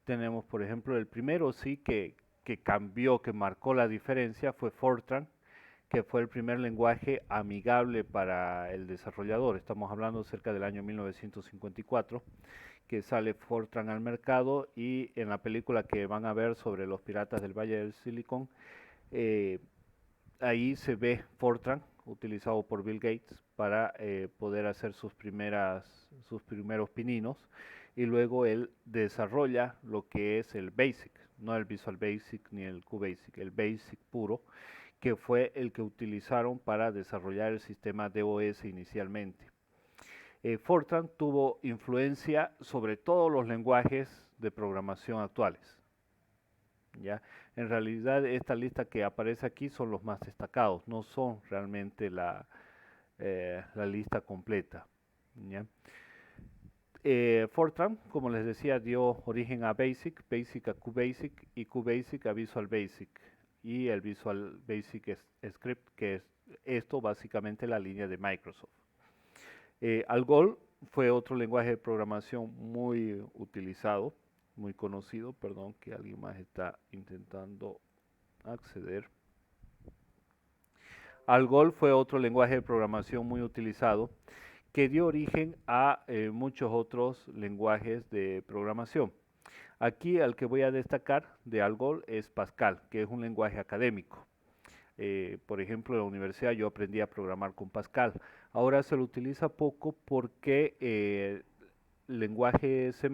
Tenemos por ejemplo el primero sí que cambió, que marcó la diferencia fue Fortran, que fue el primer lenguaje amigable para el desarrollador. Estamos hablando cerca del año 1954, que sale Fortran al mercado, y en la película que van a ver sobre los piratas del Valle del Silicon, eh, ahí se ve Fortran utilizado por Bill Gates para poder hacer sus primeros pininos, y luego él desarrolla lo que es el Basic, no el Visual Basic ni el QBasic, el Basic puro, que fue el que utilizaron para desarrollar el sistema DOS inicialmente. Fortran tuvo influencia sobre todos los lenguajes de programación actuales. ¿Ya? En realidad esta lista que aparece aquí son los más destacados, no son realmente la lista completa. ¿Ya? Fortran, como les decía, dio origen a Basic, Basic a QBasic y QBasic a Visual Basic, y el Visual Basic Script, que es esto básicamente la línea de Microsoft. Algol fue otro lenguaje de programación muy utilizado, muy conocido, perdón, que alguien más está intentando acceder. Algol fue otro lenguaje de programación muy utilizado que dio origen a muchos otros lenguajes de programación. Aquí al que voy a destacar de Algol es Pascal, que es un lenguaje académico. Por ejemplo, en la universidad yo aprendí a programar con Pascal. Ahora se lo utiliza poco porque el lenguaje C++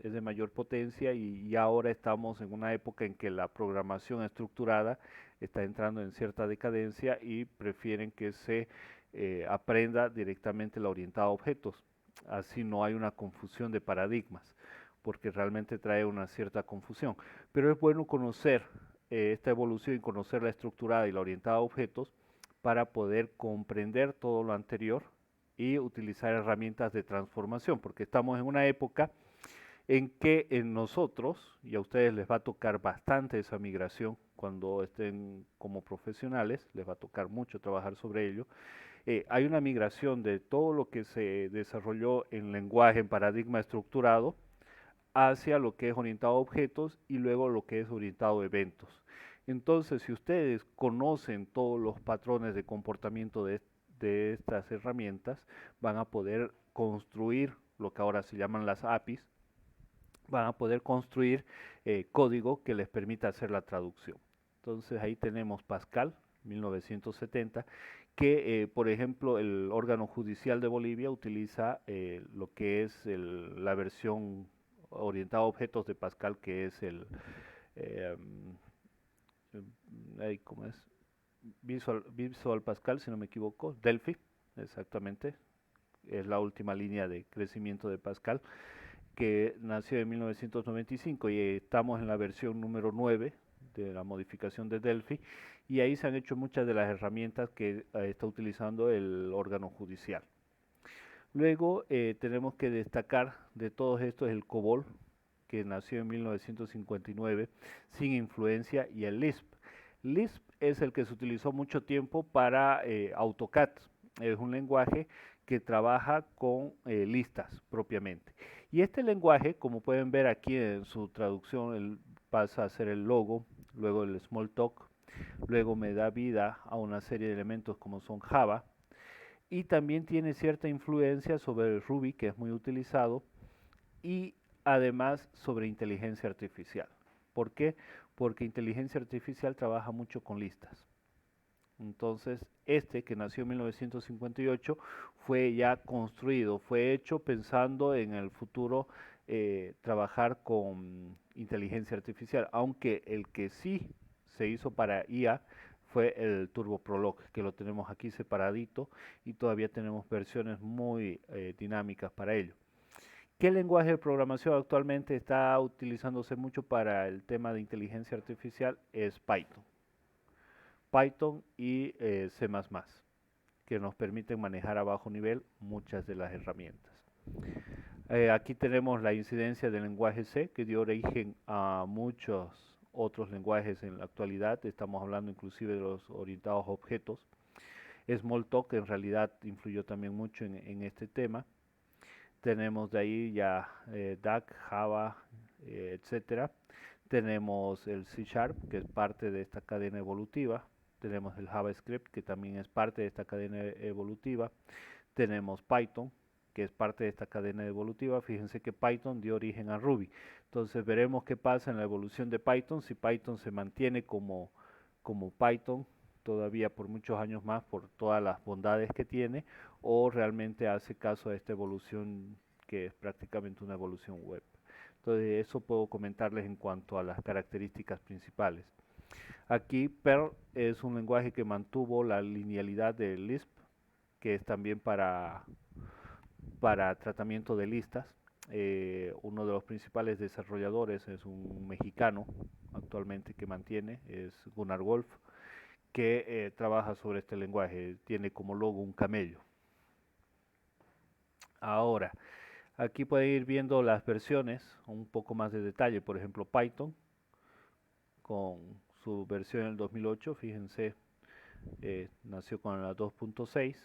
es de mayor potencia, y ahora estamos en una época en que la programación estructurada está entrando en cierta decadencia y prefieren que se aprenda directamente la orientada a objetos. Así no hay una confusión de paradigmas, porque realmente trae una cierta confusión. Pero es bueno conocer esta evolución y conocer la estructurada y la orientada a objetos para poder comprender todo lo anterior y utilizar herramientas de transformación, porque estamos en una época en que en nosotros, y a ustedes les va a tocar bastante esa migración cuando estén como profesionales, les va a tocar mucho trabajar sobre ello. Hay una migración de todo lo que se desarrolló en lenguaje, en paradigma estructurado, hacia lo que es orientado a objetos y luego lo que es orientado a eventos. Entonces, si ustedes conocen todos los patrones de comportamiento de estas herramientas, van a poder construir lo que ahora se llaman las APIs, van a poder construir código que les permita hacer la traducción. Entonces ahí tenemos Pascal, 1970, que por ejemplo el órgano judicial de Bolivia utiliza lo que es la versión orientada a objetos de Pascal, que es eh, ¿cómo es? Visual Pascal, si no me equivoco, Delphi, exactamente, es la última línea de crecimiento de Pascal, que nació en 1995 y estamos en la versión número 9 de la modificación de Delphi, y ahí se han hecho muchas de las herramientas que está utilizando el órgano judicial. Luego tenemos que destacar de todos estos el COBOL, que nació en 1959 sin influencia, y el Lisp. Lisp es el que se utilizó mucho tiempo para AutoCAD. Es un lenguaje que trabaja con listas propiamente. Y este lenguaje, como pueden ver aquí en su traducción, pasa a ser el logo, luego el Smalltalk, luego me da vida a una serie de elementos como son Java, y también tiene cierta influencia sobre el Ruby, que es muy utilizado, y además sobre inteligencia artificial. ¿Por qué? Porque inteligencia artificial trabaja mucho con listas. Entonces, este que nació en 1958 fue ya construido, fue hecho pensando en el futuro trabajar con inteligencia artificial, aunque el que sí se hizo para IA fue el Turbo Prolog, que lo tenemos aquí separadito y todavía tenemos versiones muy dinámicas para ello. ¿Qué lenguaje de programación actualmente está utilizándose mucho para el tema de inteligencia artificial? Es Python. Python y C++, que nos permiten manejar a bajo nivel muchas de las herramientas. Aquí tenemos la incidencia del lenguaje C, que dio origen a muchos otros lenguajes en la actualidad. Estamos hablando inclusive de los orientados a objetos. Smalltalk en realidad influyó también mucho en este tema. Tenemos de ahí ya DAC, Java, etcétera. Tenemos el C#, que es parte de esta cadena evolutiva. Tenemos el JavaScript, que también es parte de esta cadena evolutiva. Tenemos Python, que es parte de esta cadena evolutiva. Fíjense que Python dio origen a Ruby. Entonces veremos qué pasa en la evolución de Python, si Python se mantiene como Python todavía por muchos años más por todas las bondades que tiene, o realmente hace caso a esta evolución que es prácticamente una evolución web. Entonces eso puedo comentarles en cuanto a las características principales. Aquí Perl es un lenguaje que mantuvo la linealidad de Lisp, que es también para tratamiento de listas. Uno de los principales desarrolladores es un mexicano actualmente que mantiene, es Gunnar Wolf, que trabaja sobre este lenguaje, tiene como logo un camello. Ahora, aquí pueden ir viendo las versiones, un poco más de detalle, por ejemplo Python, con su versión en el 2008, fíjense, nació con la 2.6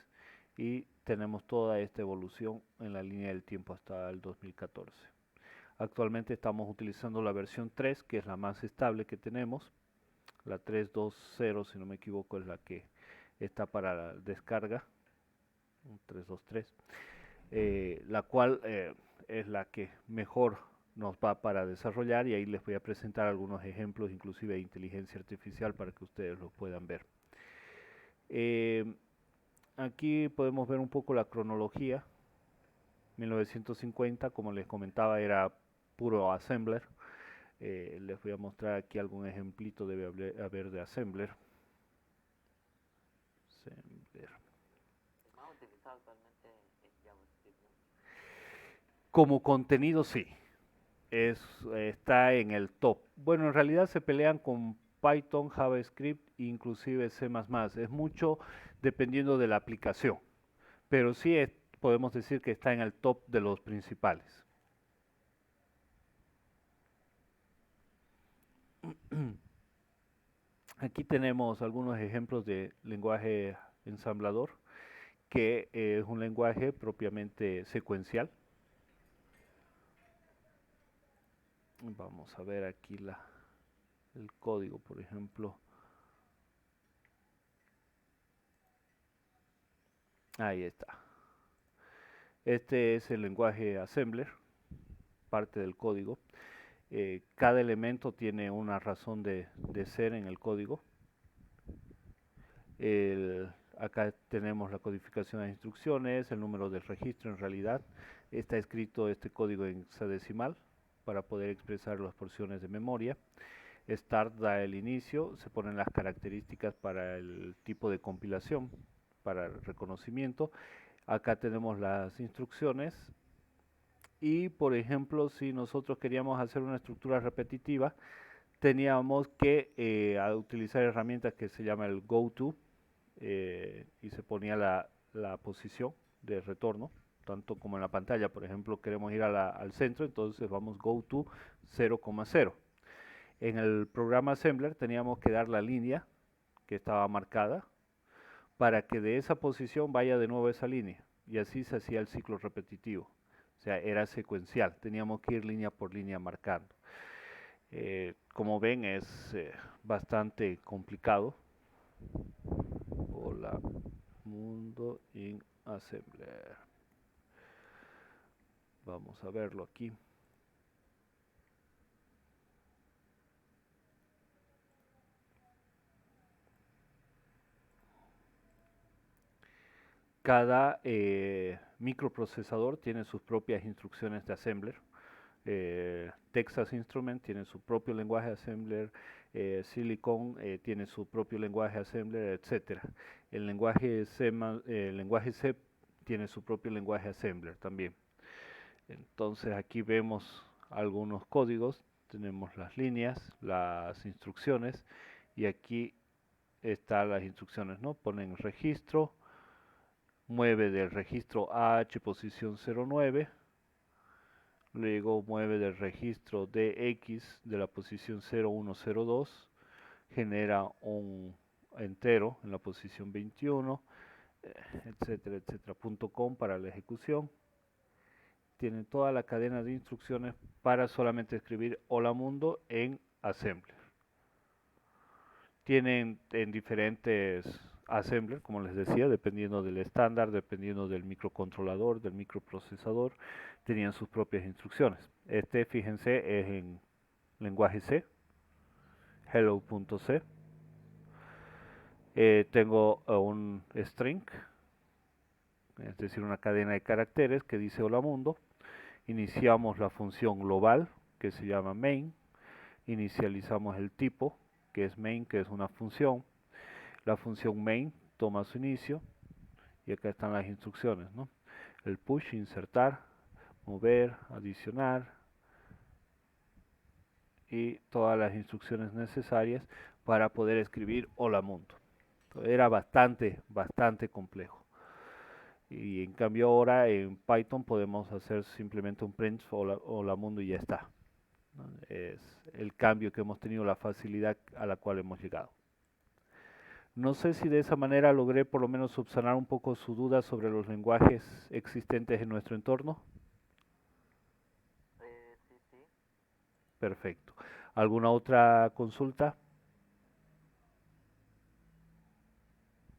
y tenemos toda esta evolución en la línea del tiempo hasta el 2014. Actualmente estamos utilizando la versión 3, que es la más estable que tenemos. La 3.2.0, si no me equivoco, es la que está para la descarga, 3.2.3, la cual es la que mejor nos va para desarrollar, y ahí les voy a presentar algunos ejemplos, inclusive de inteligencia artificial, para que ustedes lo puedan ver. Aquí podemos ver un poco la cronología. 1950, como les comentaba, era puro assembler. Les voy a mostrar aquí algún ejemplito, debe haber de assembler. El más utilizado actualmente es JavaScript, ¿no? Como contenido sí, está en el top. Bueno, en realidad se pelean con Python, JavaScript, inclusive C++. Es mucho dependiendo de la aplicación, pero sí podemos decir que está en el top de los principales. Aquí tenemos algunos ejemplos de lenguaje ensamblador, que es un lenguaje propiamente secuencial. Vamos a ver aquí el código, por ejemplo. Ahí está. Este es el lenguaje assembler, parte del código. Cada elemento tiene una razón de ser en el código. Acá tenemos la codificación de instrucciones, el número del registro en realidad. Está escrito este código en hexadecimal para poder expresar las porciones de memoria. Start da el inicio, se ponen las características para el tipo de compilación, para el reconocimiento. Acá tenemos las instrucciones y, por ejemplo, si nosotros queríamos hacer una estructura repetitiva, teníamos que utilizar herramientas que se llama el goto y se ponía la posición de retorno, tanto como en la pantalla. Por ejemplo, queremos ir al centro, entonces vamos goto 0,0. En el programa Assembler teníamos que dar la línea que estaba marcada para que de esa posición vaya de nuevo a esa línea, y así se hacía el ciclo repetitivo. O sea, era secuencial, teníamos que ir línea por línea marcando. Como ven, es bastante complicado. Hola, mundo in Assembler. Vamos a verlo aquí. Cada microprocesador tiene sus propias instrucciones de assembler. Texas Instruments tiene su propio lenguaje assembler, Silicon tiene su propio lenguaje assembler, etc. El lenguaje C tiene su propio lenguaje assembler también. Entonces aquí vemos algunos códigos, tenemos las líneas, las instrucciones, y aquí están las instrucciones, ¿no? Ponen registro, mueve del registro AH posición 09, luego mueve del registro DX de la posición 0102, genera un entero en la posición 21, etcétera, etcétera, .com para la ejecución. Tienen toda la cadena de instrucciones para solamente escribir hola mundo en Assembler. Tienen en diferentes assembler, como les decía, dependiendo del estándar, dependiendo del microcontrolador, del microprocesador, tenían sus propias instrucciones. Este, fíjense, es en lenguaje C, hello.c. Tengo un string, es decir, una cadena de caracteres que dice hola mundo. Iniciamos la función global, que se llama main. Inicializamos el tipo, que es main, que es una función. La función main toma su inicio y acá están las instrucciones, ¿no? El push, insertar, mover, adicionar y todas las instrucciones necesarias para poder escribir hola mundo. Entonces, era bastante complejo. Y en cambio ahora en Python podemos hacer simplemente un print hola mundo y ya está, ¿no? Es el cambio que hemos tenido, la facilidad a la cual hemos llegado. No sé si de esa manera logré por lo menos subsanar un poco su duda sobre los lenguajes existentes en nuestro entorno. Sí, sí. Perfecto. ¿Alguna otra consulta?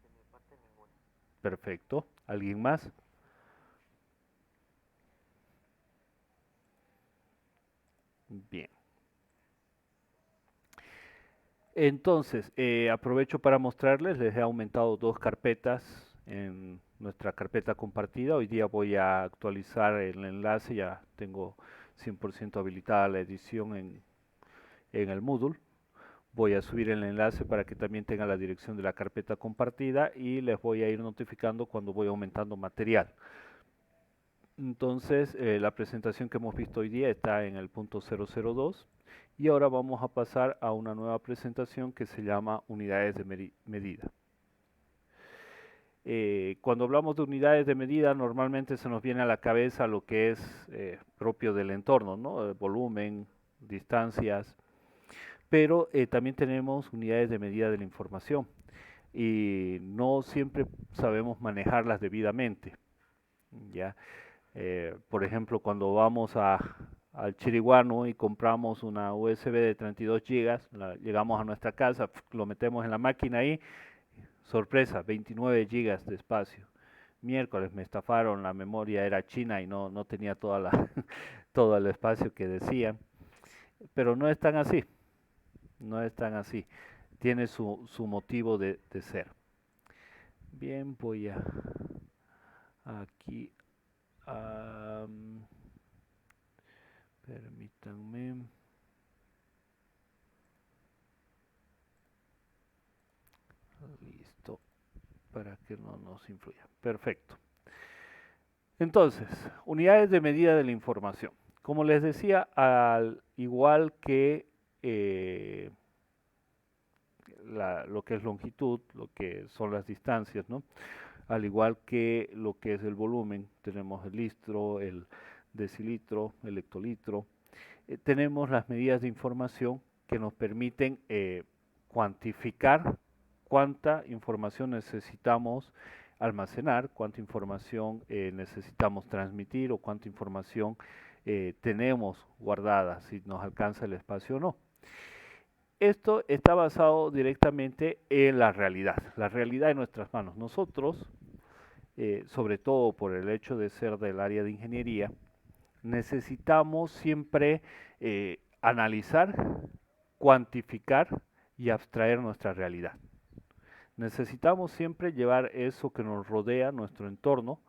De mi parte ninguna. Perfecto. ¿Alguien más? Bien. Entonces, aprovecho para mostrarles, les he aumentado 2 carpetas en nuestra carpeta compartida. Hoy día voy a actualizar el enlace, ya tengo 100% habilitada la edición en el Moodle. Voy a subir el enlace para que también tengan la dirección de la carpeta compartida y les voy a ir notificando cuando voy aumentando material. Entonces, la presentación que hemos visto hoy día está en el punto 002 y ahora vamos a pasar a una nueva presentación que se llama unidades de medida. Cuando hablamos de unidades de medida, normalmente se nos viene a la cabeza lo que es propio del entorno, ¿no? Volumen, distancias, pero también tenemos unidades de medida de la información y no siempre sabemos manejarlas debidamente, ¿ya? Por ejemplo, cuando vamos al Chiriguano y compramos una USB de 32 gigas, llegamos a nuestra casa, lo metemos en la máquina ahí, sorpresa, 29 gigas de espacio. Miércoles me estafaron, la memoria era china y no tenía todo el espacio que decían. Pero no es tan así, no es tan así. Tiene su motivo de ser. Bien, voy a aquí, permítanme, listo, para que no nos influya. Perfecto. Entonces, unidades de medida de la información. Como les decía, al igual que lo que es longitud, lo que son las distancias, ¿no? Al igual que lo que es el volumen, tenemos el litro, el decilitro, el hectolitro, tenemos las medidas de información que nos permiten cuantificar cuánta información necesitamos almacenar, cuánta información necesitamos transmitir o cuánta información tenemos guardada, si nos alcanza el espacio o no. Esto está basado directamente en la realidad en nuestras manos. Nosotros, sobre todo por el hecho de ser del área de ingeniería, necesitamos siempre analizar, cuantificar y abstraer nuestra realidad. Necesitamos siempre llevar eso que nos rodea, nuestro entorno,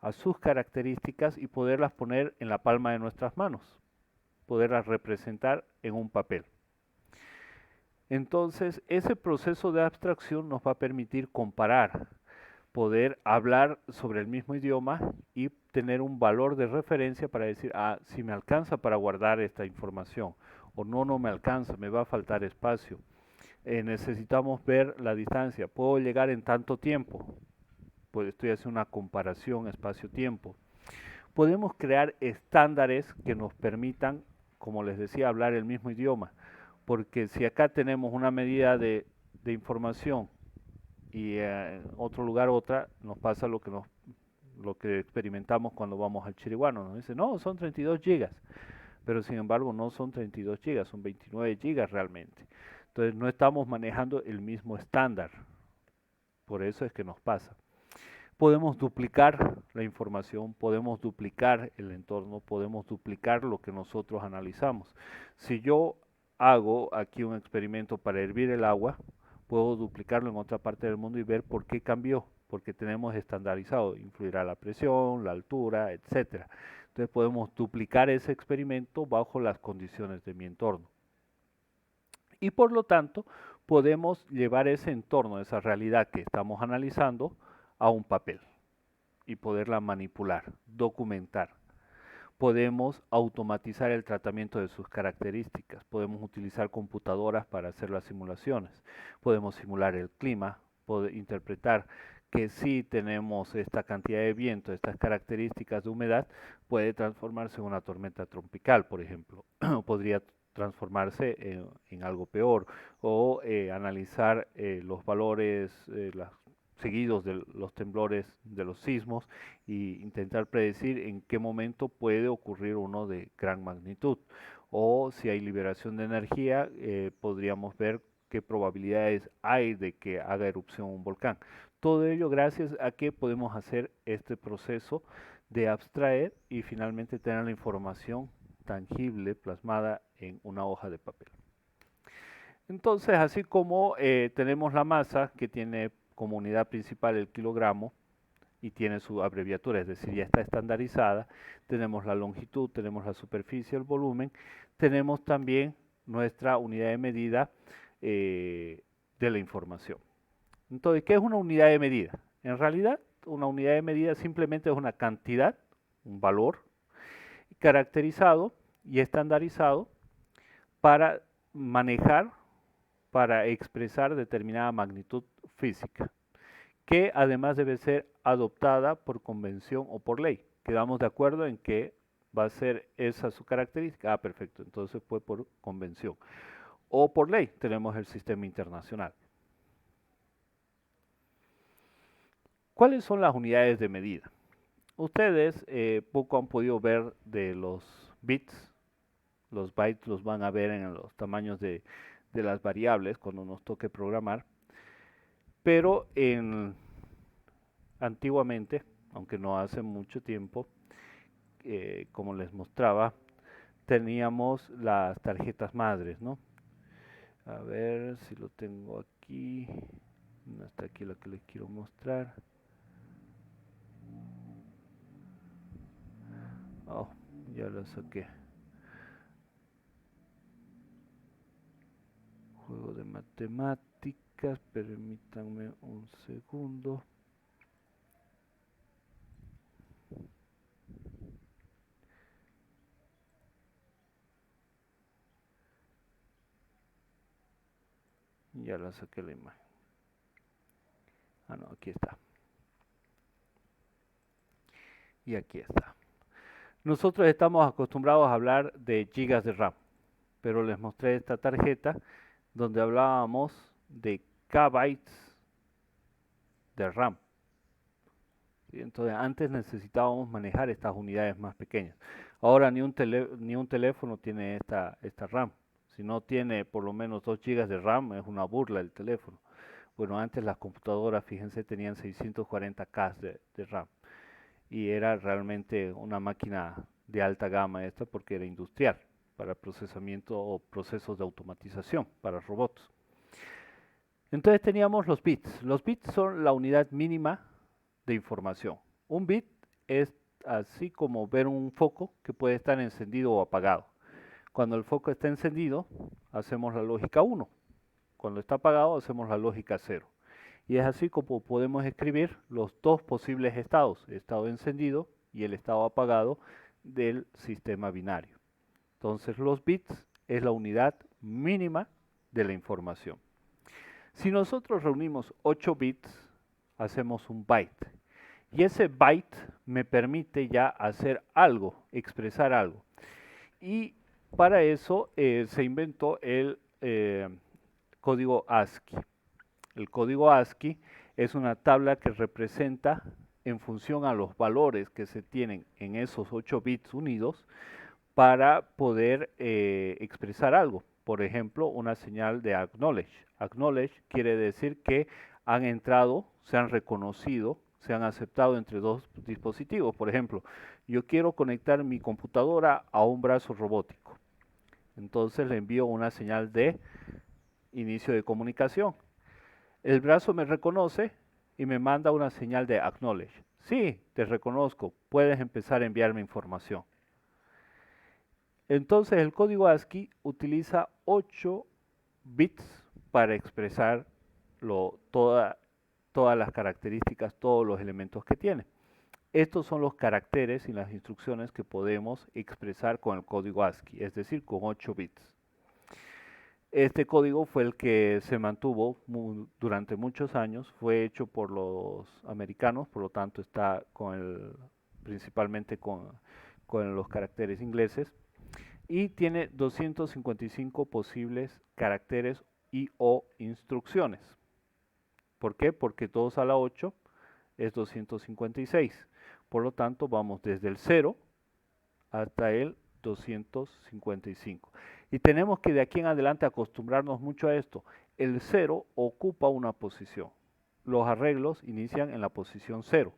a sus características y poderlas poner en la palma de nuestras manos, poderlas representar en un papel. Entonces, ese proceso de abstracción nos va a permitir comparar, poder hablar sobre el mismo idioma y tener un valor de referencia para decir, si me alcanza para guardar esta información, o no me alcanza, me va a faltar espacio. Necesitamos ver la distancia, puedo llegar en tanto tiempo, pues estoy haciendo una comparación espacio-tiempo. Podemos crear estándares que nos permitan, como les decía, hablar el mismo idioma, porque si acá tenemos una medida de información y en otro lugar otra, nos pasa lo que experimentamos cuando vamos al Chiriguano. Nos dice, no, son 32 gigas, pero sin embargo no son 32 gigas, son 29 gigas realmente. Entonces no estamos manejando el mismo estándar, por eso es que nos pasa. Podemos duplicar la información, podemos duplicar el entorno, podemos duplicar lo que nosotros analizamos. Si yo hago aquí un experimento para hervir el agua, puedo duplicarlo en otra parte del mundo y ver por qué cambió, porque tenemos estandarizado, influirá la presión, la altura, etcétera. Entonces podemos duplicar ese experimento bajo las condiciones de mi entorno. Y por lo tanto, podemos llevar ese entorno, esa realidad que estamos analizando, a un papel y poderla manipular, documentar. Podemos automatizar el tratamiento de sus características, podemos utilizar computadoras para hacer las simulaciones, podemos simular el clima, interpretar que si tenemos esta cantidad de viento, estas características de humedad, puede transformarse en una tormenta tropical, por ejemplo, podría transformarse en algo peor, o analizar los valores seguidos de los temblores, de los sismos, y intentar predecir en qué momento puede ocurrir uno de gran magnitud. O si hay liberación de energía, podríamos ver qué probabilidades hay de que haga erupción un volcán. Todo ello gracias a que podemos hacer este proceso de abstraer y finalmente tener la información tangible plasmada en una hoja de papel. Entonces, así como tenemos la masa que tiene como unidad principal el kilogramo y tiene su abreviatura, es decir, ya está estandarizada, tenemos la longitud, tenemos la superficie, el volumen, tenemos también nuestra unidad de medida de la información. Entonces, ¿qué es una unidad de medida? En realidad, una unidad de medida simplemente es una cantidad, un valor, caracterizado y estandarizado para manejar, para expresar determinada magnitud física, que además debe ser adoptada por convención o por ley. Quedamos de acuerdo en que va a ser esa su característica. Perfecto, entonces fue por convención. O por ley, tenemos el sistema internacional. ¿Cuáles son las unidades de medida? Ustedes poco han podido ver de los bits. Los bytes los van a ver en los tamaños de las variables cuando nos toque programar. Pero antiguamente, aunque no hace mucho tiempo, como les mostraba, teníamos las tarjetas madres, ¿no? A ver si lo tengo aquí. está aquí la que les quiero mostrar. Oh, ya la saqué. Juego de matemáticas, permítanme un segundo. Ya la saqué la imagen. Ah, no, aquí está. Y aquí está. Nosotros estamos acostumbrados a hablar de gigas de RAM, pero les mostré esta tarjeta donde hablábamos de kbytes de RAM. ¿Sí? Entonces antes necesitábamos manejar estas unidades más pequeñas. Ahora ni un teléfono tiene esta RAM. Si no tiene por lo menos 2 GB de RAM, es una burla el teléfono. Bueno, antes las computadoras, fíjense, tenían 640K de RAM. Y era realmente una máquina de alta gama esta porque era industrial para procesamiento o procesos de automatización para robots. Entonces teníamos los bits. Los bits son la unidad mínima de información. Un bit es así como ver un foco que puede estar encendido o apagado. Cuando el foco está encendido, hacemos la lógica 1. Cuando está apagado, hacemos la lógica 0. Y es así como podemos escribir los dos posibles estados, el estado encendido y el estado apagado del sistema binario. Entonces los bits es la unidad mínima de la información. Si nosotros reunimos 8 bits, hacemos un byte. Y ese byte me permite ya hacer algo, expresar algo. Y para eso se inventó el código ASCII. El código ASCII es una tabla que representa en función a los valores que se tienen en esos 8 bits unidos para poder expresar algo. Por ejemplo, una señal de acknowledge. Acknowledge quiere decir que han entrado, se han reconocido, se han aceptado entre dos dispositivos. Por ejemplo, yo quiero conectar mi computadora a un brazo robótico. Entonces le envío una señal de inicio de comunicación. El brazo me reconoce y me manda una señal de acknowledge. Sí, te reconozco, puedes empezar a enviarme información. Entonces el código ASCII utiliza 8 bits para expresar todas las características, todos los elementos que tiene. Estos son los caracteres y las instrucciones que podemos expresar con el código ASCII, es decir, con 8 bits. Este código fue el que se mantuvo durante muchos años, fue hecho por los americanos, por lo tanto está principalmente con los caracteres ingleses, y tiene 255 posibles caracteres y o instrucciones. ¿Por qué? Porque 2 a la 8 es 256. Por lo tanto, vamos desde el 0 hasta el 255. Y tenemos que de aquí en adelante acostumbrarnos mucho a esto. El 0 ocupa una posición. Los arreglos inician en la posición 0.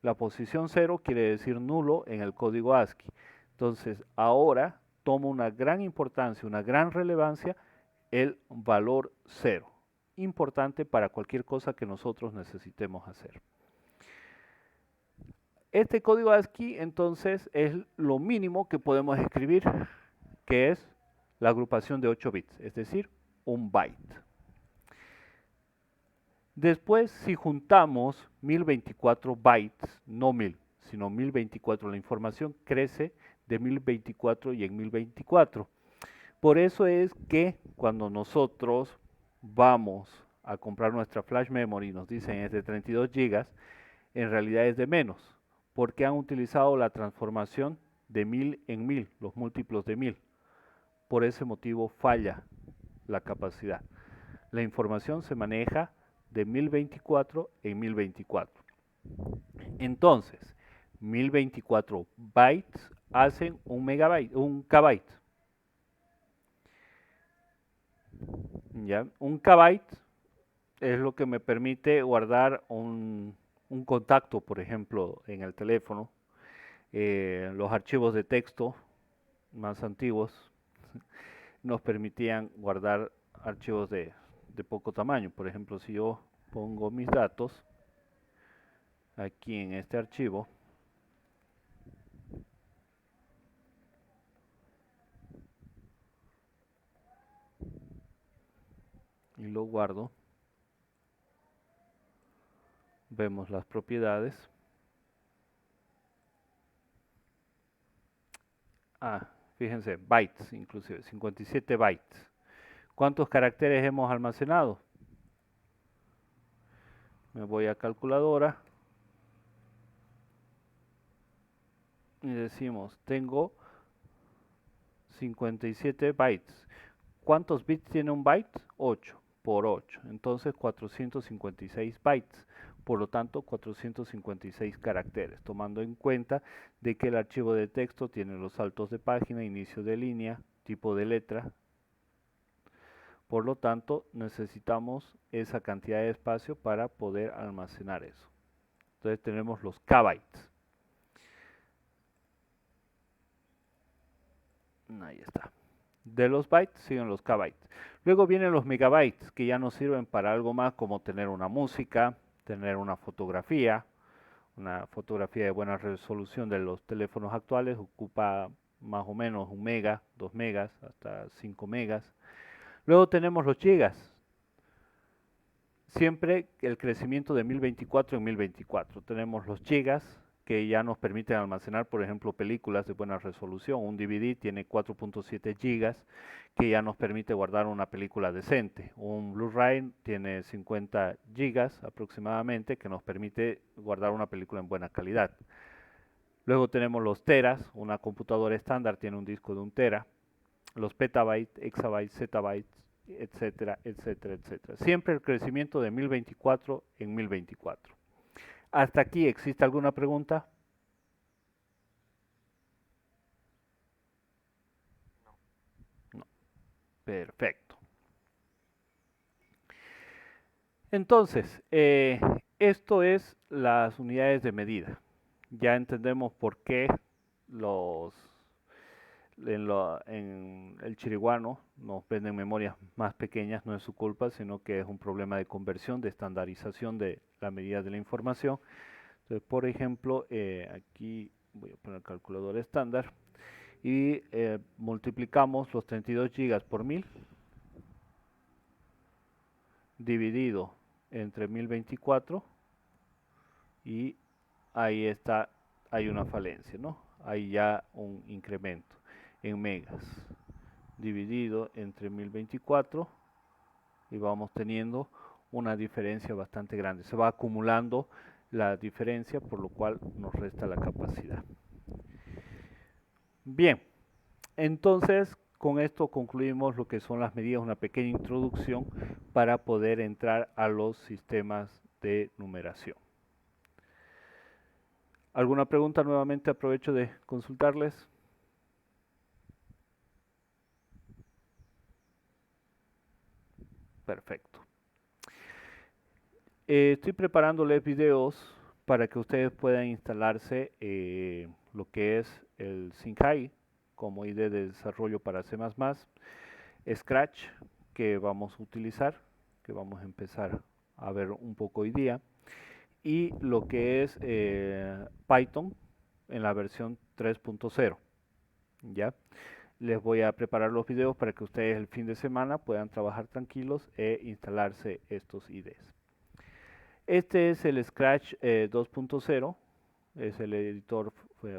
La posición 0 quiere decir nulo en el código ASCII. Entonces, ahora toma una gran importancia, una gran relevancia el valor 0. Importante para cualquier cosa que nosotros necesitemos hacer. Este código ASCII entonces es lo mínimo que podemos escribir, que es la agrupación de 8 bits, es decir, un byte. Después, si juntamos 1024 bytes, no 1000, sino 1024, la información crece de 1024 y en 1024. Por eso es que cuando nosotros vamos a comprar nuestra flash memory y nos dicen es de 32 GB, en realidad es de menos, porque han utilizado la transformación de 1000 en 1000, los múltiplos de 1000. Por ese motivo falla la capacidad. La información se maneja de 1024 en 1024. Entonces, 1024 bytes hacen un megabyte, un kbyte. ¿Ya? Un kbyte es lo que me permite guardar un contacto, por ejemplo, en el teléfono. Los archivos de texto más antiguos nos permitían guardar archivos de poco tamaño. Por ejemplo, si yo pongo mis datos aquí en este archivo y lo guardo. Vemos las propiedades. Fíjense, bytes, inclusive 57 bytes. ¿Cuántos caracteres hemos almacenado? Me voy a calculadora y decimos, tengo 57 bytes. ¿Cuántos bits tiene un byte? 8 por 8. Entonces 456 bytes. Por lo tanto, 456 caracteres, tomando en cuenta de que el archivo de texto tiene los saltos de página, inicio de línea, tipo de letra. Por lo tanto, necesitamos esa cantidad de espacio para poder almacenar eso. Entonces tenemos los kbytes. Ahí está. De los bytes siguen los kbytes. Luego vienen los megabytes, que ya nos sirven para algo más como tener una música, tener una fotografía de buena resolución de los teléfonos actuales, ocupa más o menos 1 mega, 2 megas, hasta 5 megas. Luego tenemos los gigas. Siempre el crecimiento de 1024 en 1024. Tenemos los gigas, que ya nos permiten almacenar, por ejemplo, películas de buena resolución. Un DVD tiene 4.7 gigas, que ya nos permite guardar una película decente. Un Blu-ray tiene 50 gigas aproximadamente, que nos permite guardar una película en buena calidad. Luego tenemos los teras. Una computadora estándar tiene un disco de 1 tera. Los petabytes, exabytes, zettabytes, etcétera, etcétera, etcétera. Siempre el crecimiento de 1024 en 1024. ¿Hasta aquí existe alguna pregunta? No. Perfecto. Entonces, esto es las unidades de medida. Ya entendemos por qué en el chiriguano nos venden memorias más pequeñas, no es su culpa, sino que es un problema de conversión, de estandarización de la medida de la información. Entonces, por ejemplo, aquí voy a poner el calculador estándar y multiplicamos los 32 gigas por 1000 dividido entre 1024 y ahí está, hay una falencia, ¿no? Hay ya un incremento en megas dividido entre 1024 y vamos teniendo una diferencia bastante grande. Se va acumulando la diferencia, por lo cual nos resta la capacidad. Bien, entonces con esto concluimos lo que son las medidas, una pequeña introducción para poder entrar a los sistemas de numeración. ¿Alguna pregunta? Nuevamente aprovecho de consultarles. Perfecto. Estoy preparándoles videos para que ustedes puedan instalarse lo que es el Singhai como IDE de desarrollo para C++, Scratch que vamos a utilizar, que vamos a empezar a ver un poco hoy día, y lo que es Python en la versión 3.0. ¿Ya? Les voy a preparar los videos para que ustedes el fin de semana puedan trabajar tranquilos e instalarse estos IDEs. Este es el Scratch 2.0, es el editor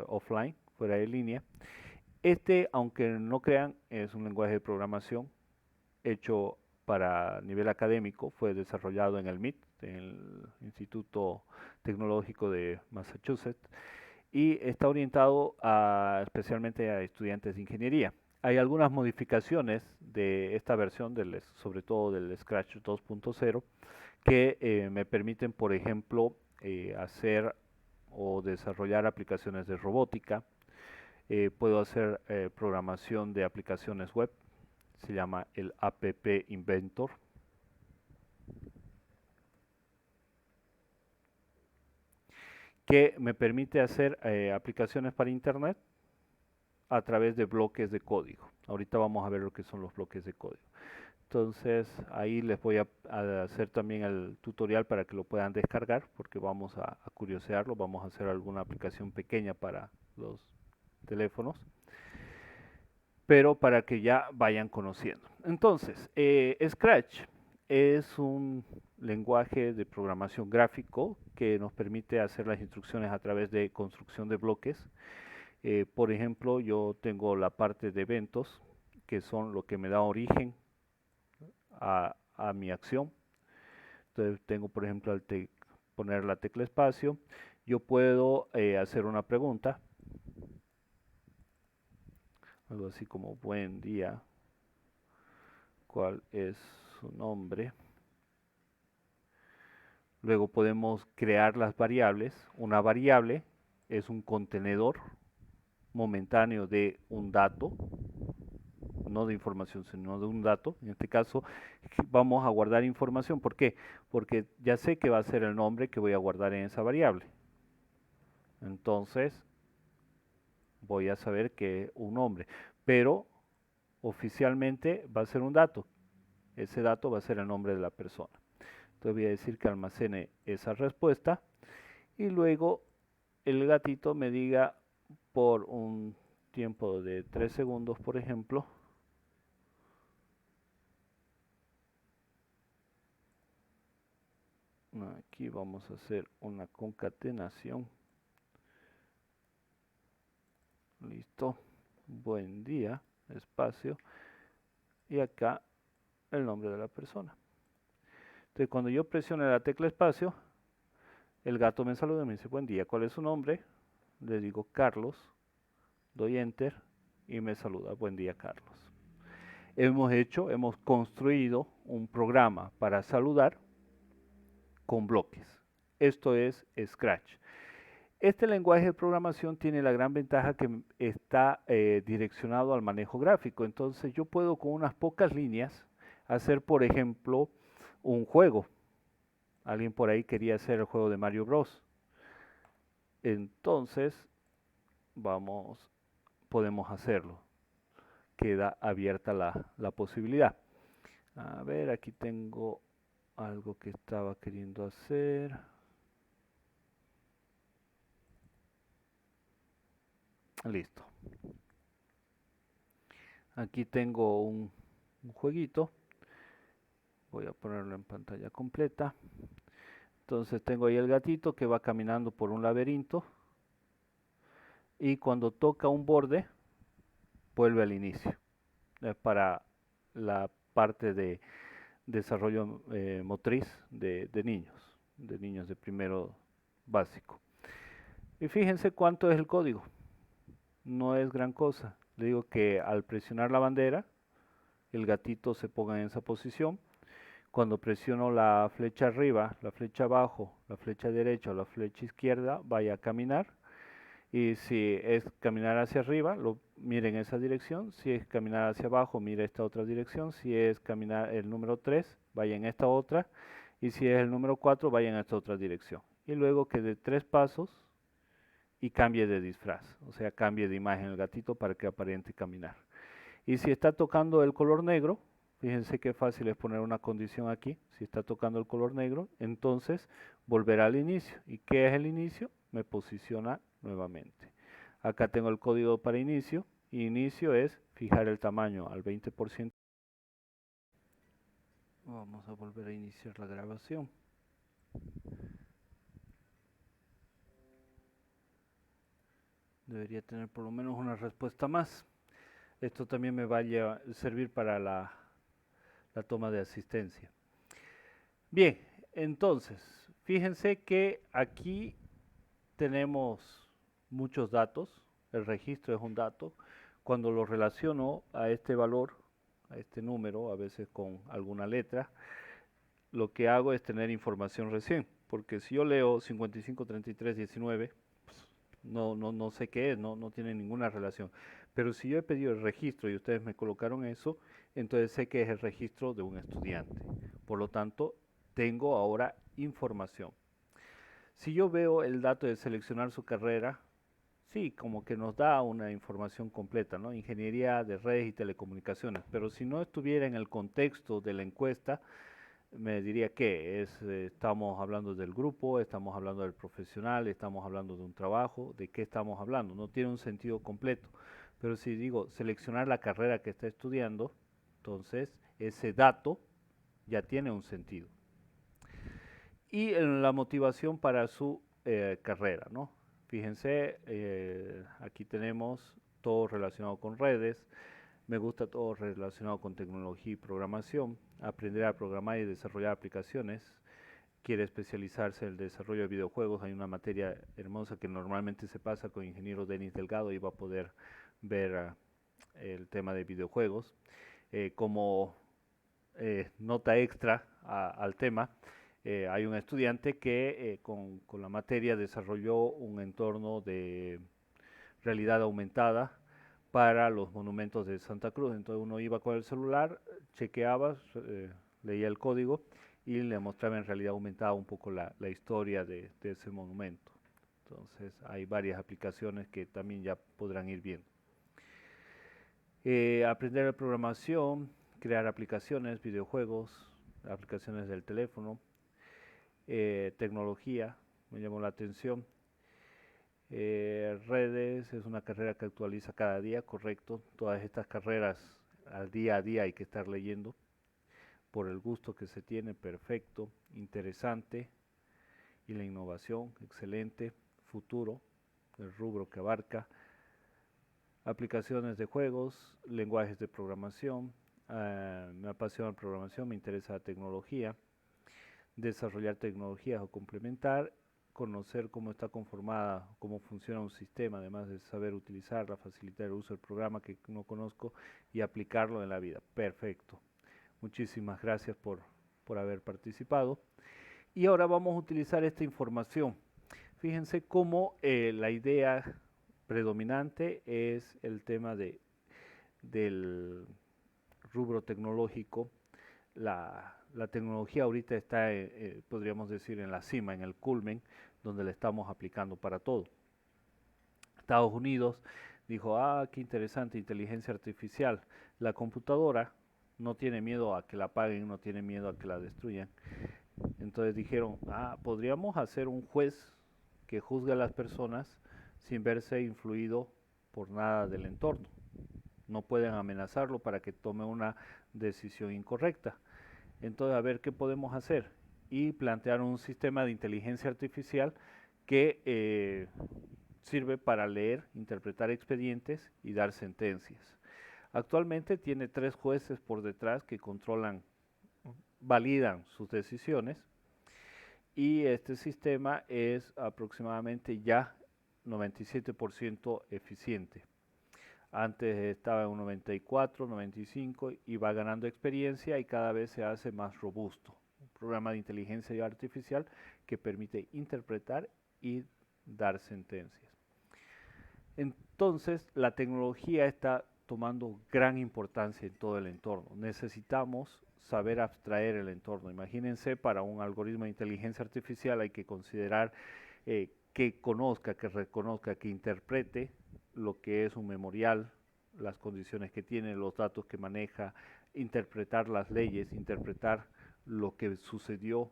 offline, fuera de línea. Este, aunque no crean, es un lenguaje de programación hecho para nivel académico, fue desarrollado en el MIT, en el Instituto Tecnológico de Massachusetts, y está orientado especialmente a estudiantes de ingeniería. Hay algunas modificaciones de esta versión, sobre todo del Scratch 2.0, que me permiten, por ejemplo, hacer o desarrollar aplicaciones de robótica. Puedo hacer programación de aplicaciones web, se llama el App Inventor. Que me permite hacer aplicaciones para internet a través de bloques de código. Ahorita vamos a ver lo que son los bloques de código. Entonces ahí les voy a hacer también el tutorial para que lo puedan descargar, porque vamos a curiosearlo, vamos a hacer alguna aplicación pequeña para los teléfonos, pero para que ya vayan conociendo. Entonces, Scratch es un lenguaje de programación gráfico que nos permite hacer las instrucciones a través de construcción de bloques. Por ejemplo, yo tengo la parte de eventos, que son lo que me da origen a mi acción. Entonces tengo, por ejemplo, poner la tecla espacio. Yo puedo hacer una pregunta, algo así como buen día, ¿cuál es su nombre? Luego podemos crear las variables. Una variable es un contenedor momentáneo de un dato, no de información, sino de un dato. En este caso vamos a guardar información. ¿Por qué? Porque ya sé que va a ser el nombre que voy a guardar en esa variable. Entonces voy a saber que es un nombre, pero oficialmente va a ser un dato. Ese dato va a ser el nombre de la persona. Entonces voy a decir que almacene esa respuesta y luego el gatito me diga por un tiempo de 3 segundos, por ejemplo, aquí vamos a hacer una concatenación. Listo. Buen día, espacio. Y acá el nombre de la persona. Entonces cuando yo presione la tecla espacio, el gato me saluda y me dice buen día, ¿cuál es su nombre? Le digo Carlos, doy enter y me saluda, buen día Carlos. Hemos construido un programa para saludar con bloques. Esto es Scratch. Este lenguaje de programación tiene la gran ventaja que está direccionado al manejo gráfico. Entonces yo puedo con unas pocas líneas hacer, por ejemplo, un juego. Alguien por ahí quería hacer el juego de Mario Bros. Entonces podemos hacerlo. Queda abierta la posibilidad. A ver, aquí tengo algo que estaba queriendo hacer. Listo. Aquí tengo un jueguito. Voy a ponerlo en pantalla completa. Entonces tengo ahí el gatito que va caminando por un laberinto. Y cuando toca un borde, vuelve al inicio. Es para la parte de desarrollo motriz de niños de primero básico. Y fíjense cuánto es el código. No es gran cosa. Le digo que al presionar la bandera, el gatito se ponga en esa posición. Cuando presiono la flecha arriba, la flecha abajo, la flecha derecha o la flecha izquierda, vaya a caminar. Y si es caminar hacia arriba, mire en esa dirección. Si es caminar hacia abajo, mire esta otra dirección. Si es caminar el número 3, vaya en esta otra. Y si es el número 4, vaya en esta otra dirección. Y luego que dé 3 pasos y cambie de disfraz. O sea, cambie de imagen el gatito para que aparente caminar. Y si está tocando el color negro, fíjense qué fácil es poner una condición aquí. Si está tocando el color negro, entonces volverá al inicio. ¿Y qué es el inicio? Me posiciona nuevamente. Acá tengo el código para inicio. Inicio es fijar el tamaño al 20%. Vamos a volver a iniciar la grabación. Debería tener por lo menos una respuesta más. Esto también me va a servir para la toma de asistencia. Bien, entonces, fíjense que aquí tenemos muchos datos. El registro es un dato. Cuando lo relaciono a este valor, a este número, a veces con alguna letra, lo que hago es tener información recién. Porque si yo leo 55, 33, 19, pues, no sé qué es, no tiene ninguna relación. Pero si yo he pedido el registro y ustedes me colocaron eso, entonces sé que es el registro de un estudiante. Por lo tanto, tengo ahora información. Si yo veo el dato de seleccionar su carrera, sí, como que nos da una información completa, ¿no? Ingeniería de redes y telecomunicaciones, pero si no estuviera en el contexto de la encuesta, me diría que estamos hablando del grupo, estamos hablando del profesional, estamos hablando de un trabajo, de qué estamos hablando, no tiene un sentido completo. Pero si digo seleccionar la carrera que está estudiando, entonces ese dato ya tiene un sentido. Y en la motivación para su carrera, ¿no? Fíjense, aquí tenemos todo relacionado con redes, me gusta todo relacionado con tecnología y programación, aprender a programar y desarrollar aplicaciones, quiere especializarse en el desarrollo de videojuegos, hay una materia hermosa que normalmente se pasa con ingeniero Denis Delgado y va a poder ver el tema de videojuegos. Como nota extra al tema, hay un estudiante que con la materia desarrolló un entorno de realidad aumentada para los monumentos de Santa Cruz. Entonces uno iba con el celular, chequeaba, leía el código y le mostraba en realidad aumentada un poco la historia de ese monumento. Entonces hay varias aplicaciones que también ya podrán ir viendo. Aprender la programación, crear aplicaciones, videojuegos, aplicaciones del teléfono, tecnología, me llamó la atención. Redes es una carrera que actualiza cada día, correcto. Todas estas carreras al día a día hay que estar leyendo por el gusto que se tiene, perfecto, interesante. Y la innovación, excelente, futuro, el rubro que abarca. Aplicaciones de juegos, lenguajes de programación, me apasiona la programación, me interesa la tecnología, desarrollar tecnologías o complementar, conocer cómo está conformada, cómo funciona un sistema, además de saber utilizarla, facilitar el uso del programa que no conozco y aplicarlo en la vida. Perfecto. Muchísimas gracias por haber participado. Y ahora vamos a utilizar esta información. Fíjense cómo la idea predominante es el tema del rubro tecnológico. La tecnología ahorita está, podríamos decir, en la cima, en el culmen, donde la estamos aplicando para todo. Estados Unidos dijo, qué interesante, inteligencia artificial. La computadora no tiene miedo a que la apaguen, no tiene miedo a que la destruyan. Entonces dijeron, podríamos hacer un juez que juzgue a las personas sin verse influido por nada del entorno. No pueden amenazarlo para que tome una decisión incorrecta. Entonces, a ver qué podemos hacer. Y plantear un sistema de inteligencia artificial que sirve para leer, interpretar expedientes y dar sentencias. Actualmente tiene 3 jueces por detrás que controlan, validan sus decisiones y este sistema es aproximadamente ya 97% eficiente. Antes estaba en un 94, 95 y va ganando experiencia y cada vez se hace más robusto. Un programa de inteligencia artificial que permite interpretar y dar sentencias. Entonces, la tecnología está tomando gran importancia en todo el entorno. Necesitamos saber abstraer el entorno. Imagínense, para un algoritmo de inteligencia artificial hay que considerar que conozca, que reconozca, que interprete lo que es un memorial, las condiciones que tiene, los datos que maneja, interpretar las leyes, interpretar lo que sucedió,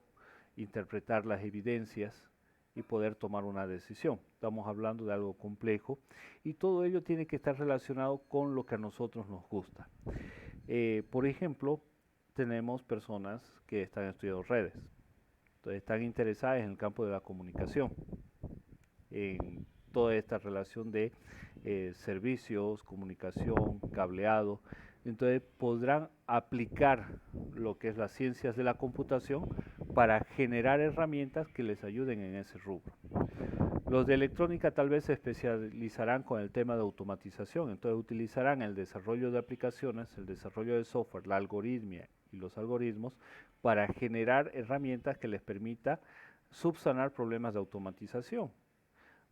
interpretar las evidencias y poder tomar una decisión. Estamos hablando de algo complejo y todo ello tiene que estar relacionado con lo que a nosotros nos gusta. Por ejemplo, tenemos personas que están estudiando redes, entonces están interesadas en el campo de la comunicación, en toda esta relación de servicios, comunicación, cableado. Entonces podrán aplicar lo que es las ciencias de la computación para generar herramientas que les ayuden en ese rubro. Los de electrónica tal vez se especializarán con el tema de automatización, entonces utilizarán el desarrollo de aplicaciones, el desarrollo de software, la algoritmia y los algoritmos para generar herramientas que les permita subsanar problemas de automatización.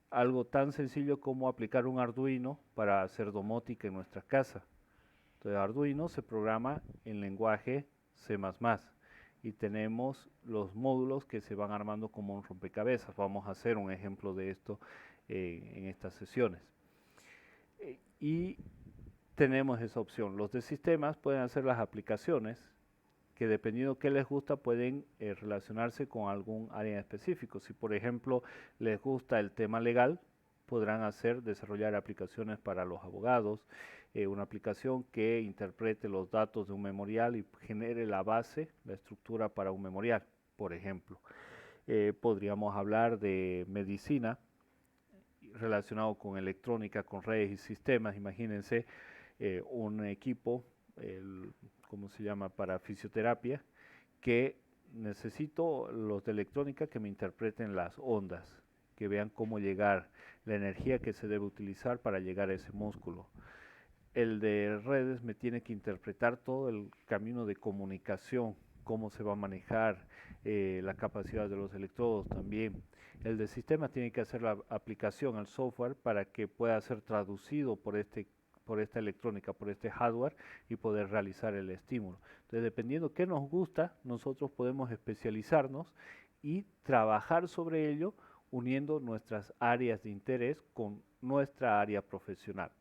Algo tan sencillo como aplicar un Arduino para hacer domótica en nuestra casa. Entonces Arduino se programa en lenguaje C++ y tenemos los módulos que se van armando como un rompecabezas. Vamos a hacer un ejemplo de esto en estas sesiones. Y tenemos esa opción. Los de sistemas pueden hacer las aplicaciones que dependiendo qué les gusta pueden relacionarse con algún área específico. Si por ejemplo les gusta el tema legal, podrán desarrollar aplicaciones para los abogados, una aplicación que interprete los datos de un memorial y genere la base, la estructura para un memorial, por ejemplo. Podríamos hablar de medicina relacionado con electrónica, con redes y sistemas. Imagínense un equipo, ¿cómo se llama?, para fisioterapia, que necesito los de electrónica que me interpreten las ondas, que vean cómo llegar, la energía que se debe utilizar para llegar a ese músculo. El de redes me tiene que interpretar todo el camino de comunicación, cómo se va a manejar, la capacidad de los electrodos también. El de sistemas tiene que hacer la aplicación, el software, para que pueda ser traducido por esta electrónica, por este hardware y poder realizar el estímulo. Entonces, dependiendo qué nos gusta, nosotros podemos especializarnos y trabajar sobre ello uniendo nuestras áreas de interés con nuestra área profesional.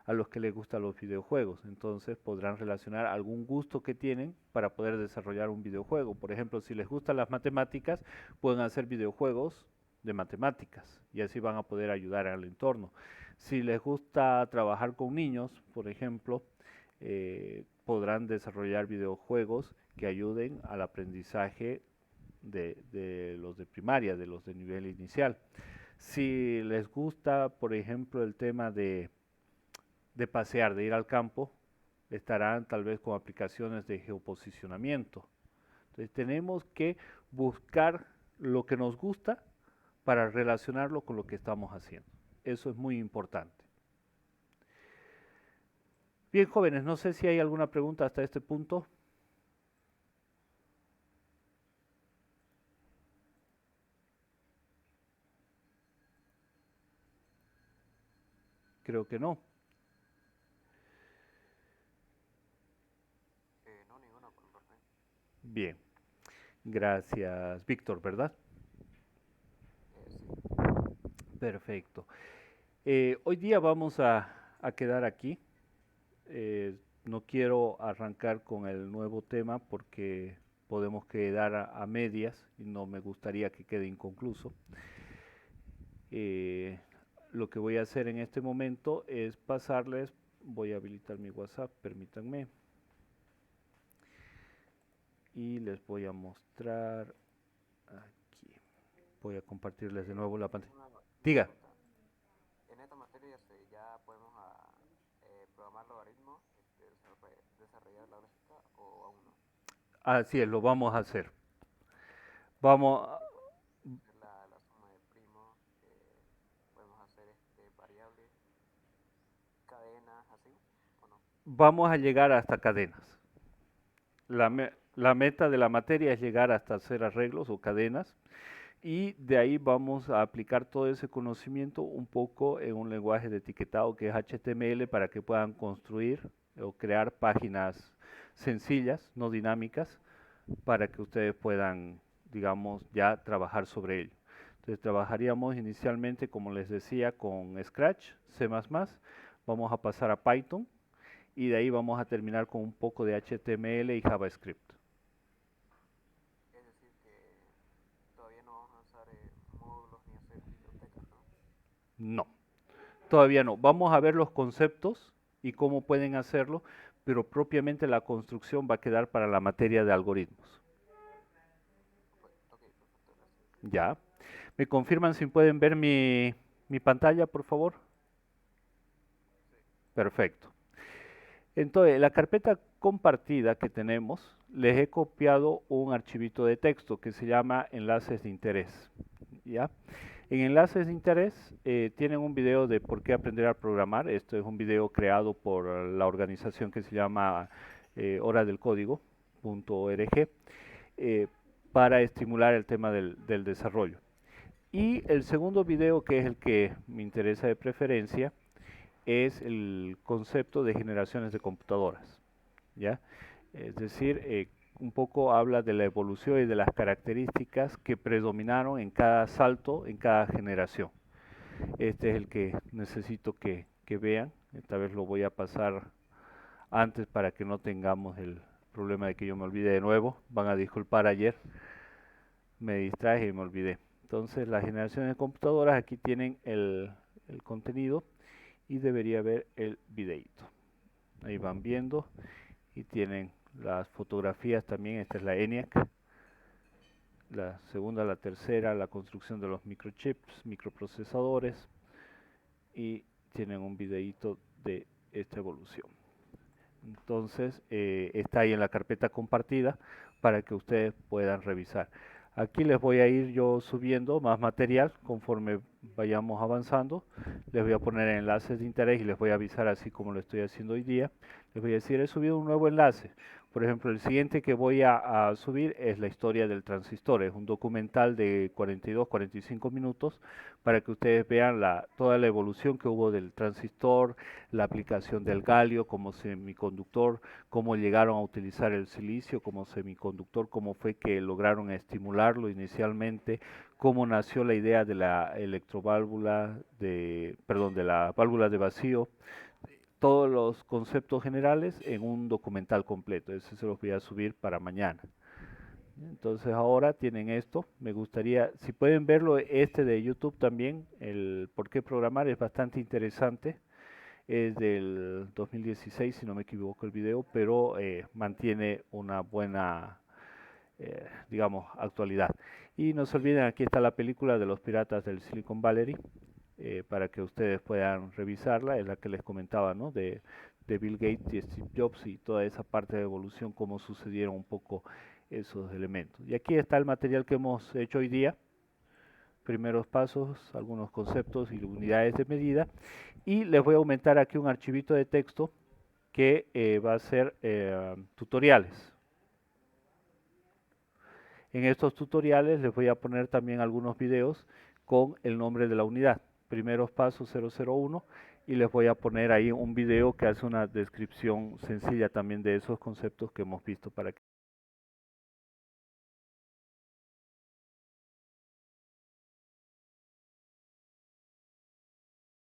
A los que les gustan los videojuegos, entonces podrán relacionar algún gusto que tienen para poder desarrollar un videojuego. Por ejemplo, si les gustan las matemáticas, pueden hacer videojuegos de matemáticas y así van a poder ayudar al entorno. Si les gusta trabajar con niños, por ejemplo, podrán desarrollar videojuegos que ayuden al aprendizaje de los de primaria, de los de nivel inicial. Si les gusta, por ejemplo, el tema de pasear, de ir al campo, estarán tal vez con aplicaciones de geoposicionamiento. Entonces tenemos que buscar lo que nos gusta para relacionarlo con lo que estamos haciendo. Eso es muy importante. Bien, jóvenes, no sé si hay alguna pregunta hasta este punto. Creo que no. No, ninguna por parte. Bien, gracias, Víctor, ¿verdad? Sí. Perfecto. Hoy día vamos a quedar aquí. No quiero arrancar con el nuevo tema porque podemos quedar a medias y no me gustaría que quede inconcluso. Lo que voy a hacer en este momento es pasarles, voy a habilitar mi WhatsApp, permítanme, y les voy a mostrar aquí. Voy a compartirles de nuevo la pantalla. Diga. En esta materia ya podemos programar logaritmos, desarrollar la lógica o aún no. Así es, lo vamos a hacer. Vamos a, La suma de primos, podemos hacer variables, cadenas, así, ¿o no? vamos a llegar hasta cadenas. La meta de la materia es llegar hasta hacer arreglos o cadenas y de ahí vamos a aplicar todo ese conocimiento un poco en un lenguaje de etiquetado que es HTML para que puedan construir o crear páginas sencillas, no dinámicas, para que ustedes puedan, digamos, ya trabajar sobre ello. Entonces trabajaríamos inicialmente, como les decía, con Scratch, C++, vamos a pasar a Python y de ahí vamos a terminar con un poco de HTML y JavaScript. Es decir, que todavía no vamos a usar módulos ni hacer bibliotecas, ¿no? No, todavía no. Vamos a ver los conceptos y cómo pueden hacerlo, pero propiamente la construcción va a quedar para la materia de algoritmos. Ok, perfecto, gracias. Ya. ¿Me confirman si pueden ver mi pantalla, por favor? Sí. Perfecto. Entonces, la carpeta compartida que tenemos, les he copiado un archivito de texto que se llama enlaces de interés. ¿Ya? En enlaces de interés tienen un video de por qué aprender a programar. Esto es un video creado por la organización que se llama horadelcódigo.org para estimular el tema del desarrollo. Y el segundo video, que es el que me interesa de preferencia, es el concepto de generaciones de computadoras, ¿ya? Es decir, un poco habla de la evolución y de las características que predominaron en cada salto, en cada generación. Este es el que necesito que vean. Esta vez lo voy a pasar antes para que no tengamos el problema de que yo me olvide de nuevo. Van a disculpar, ayer me distraje y me olvidé. Entonces, la generación de computadoras, aquí tienen el contenido y debería haber el videito. Ahí van viendo y tienen las fotografías también. Esta es la ENIAC, la segunda, la tercera, la construcción de los microchips, microprocesadores, y tienen un videito de esta evolución. Entonces está ahí en la carpeta compartida para que ustedes puedan revisar. Aquí les voy a ir yo subiendo más material conforme vayamos avanzando. Les voy a poner enlaces de interés y les voy a avisar, así como lo estoy haciendo hoy día. Les voy a decir, he subido un nuevo enlace. Por ejemplo, el siguiente que voy a subir es la historia del transistor. Es un documental de 42-45 minutos para que ustedes vean toda la evolución que hubo del transistor, la aplicación del galio como semiconductor, cómo llegaron a utilizar el silicio como semiconductor, cómo fue que lograron estimularlo inicialmente, cómo nació la idea de la electroválvula, de la válvula de vacío, todos los conceptos generales en un documental completo. Ese se los voy a subir para mañana. Entonces ahora tienen esto. Me gustaría, si pueden verlo, este de YouTube también, el por qué programar, es bastante interesante. Es del 2016, si no me equivoco el video, pero mantiene una buena, digamos, actualidad. Y no se olviden, aquí está la película de los piratas del Silicon Valley, para que ustedes puedan revisarla. Es la que les comentaba, ¿no? De Bill Gates y Steve Jobs y toda esa parte de evolución, cómo sucedieron un poco esos elementos. Y aquí está el material que hemos hecho hoy día. Primeros pasos, algunos conceptos y unidades de medida, y les voy a aumentar aquí un archivito de texto que va a ser tutoriales. En estos tutoriales les voy a poner también algunos videos con el nombre de la unidad, primeros pasos 001, y les voy a poner ahí un video que hace una descripción sencilla también de esos conceptos que hemos visto para que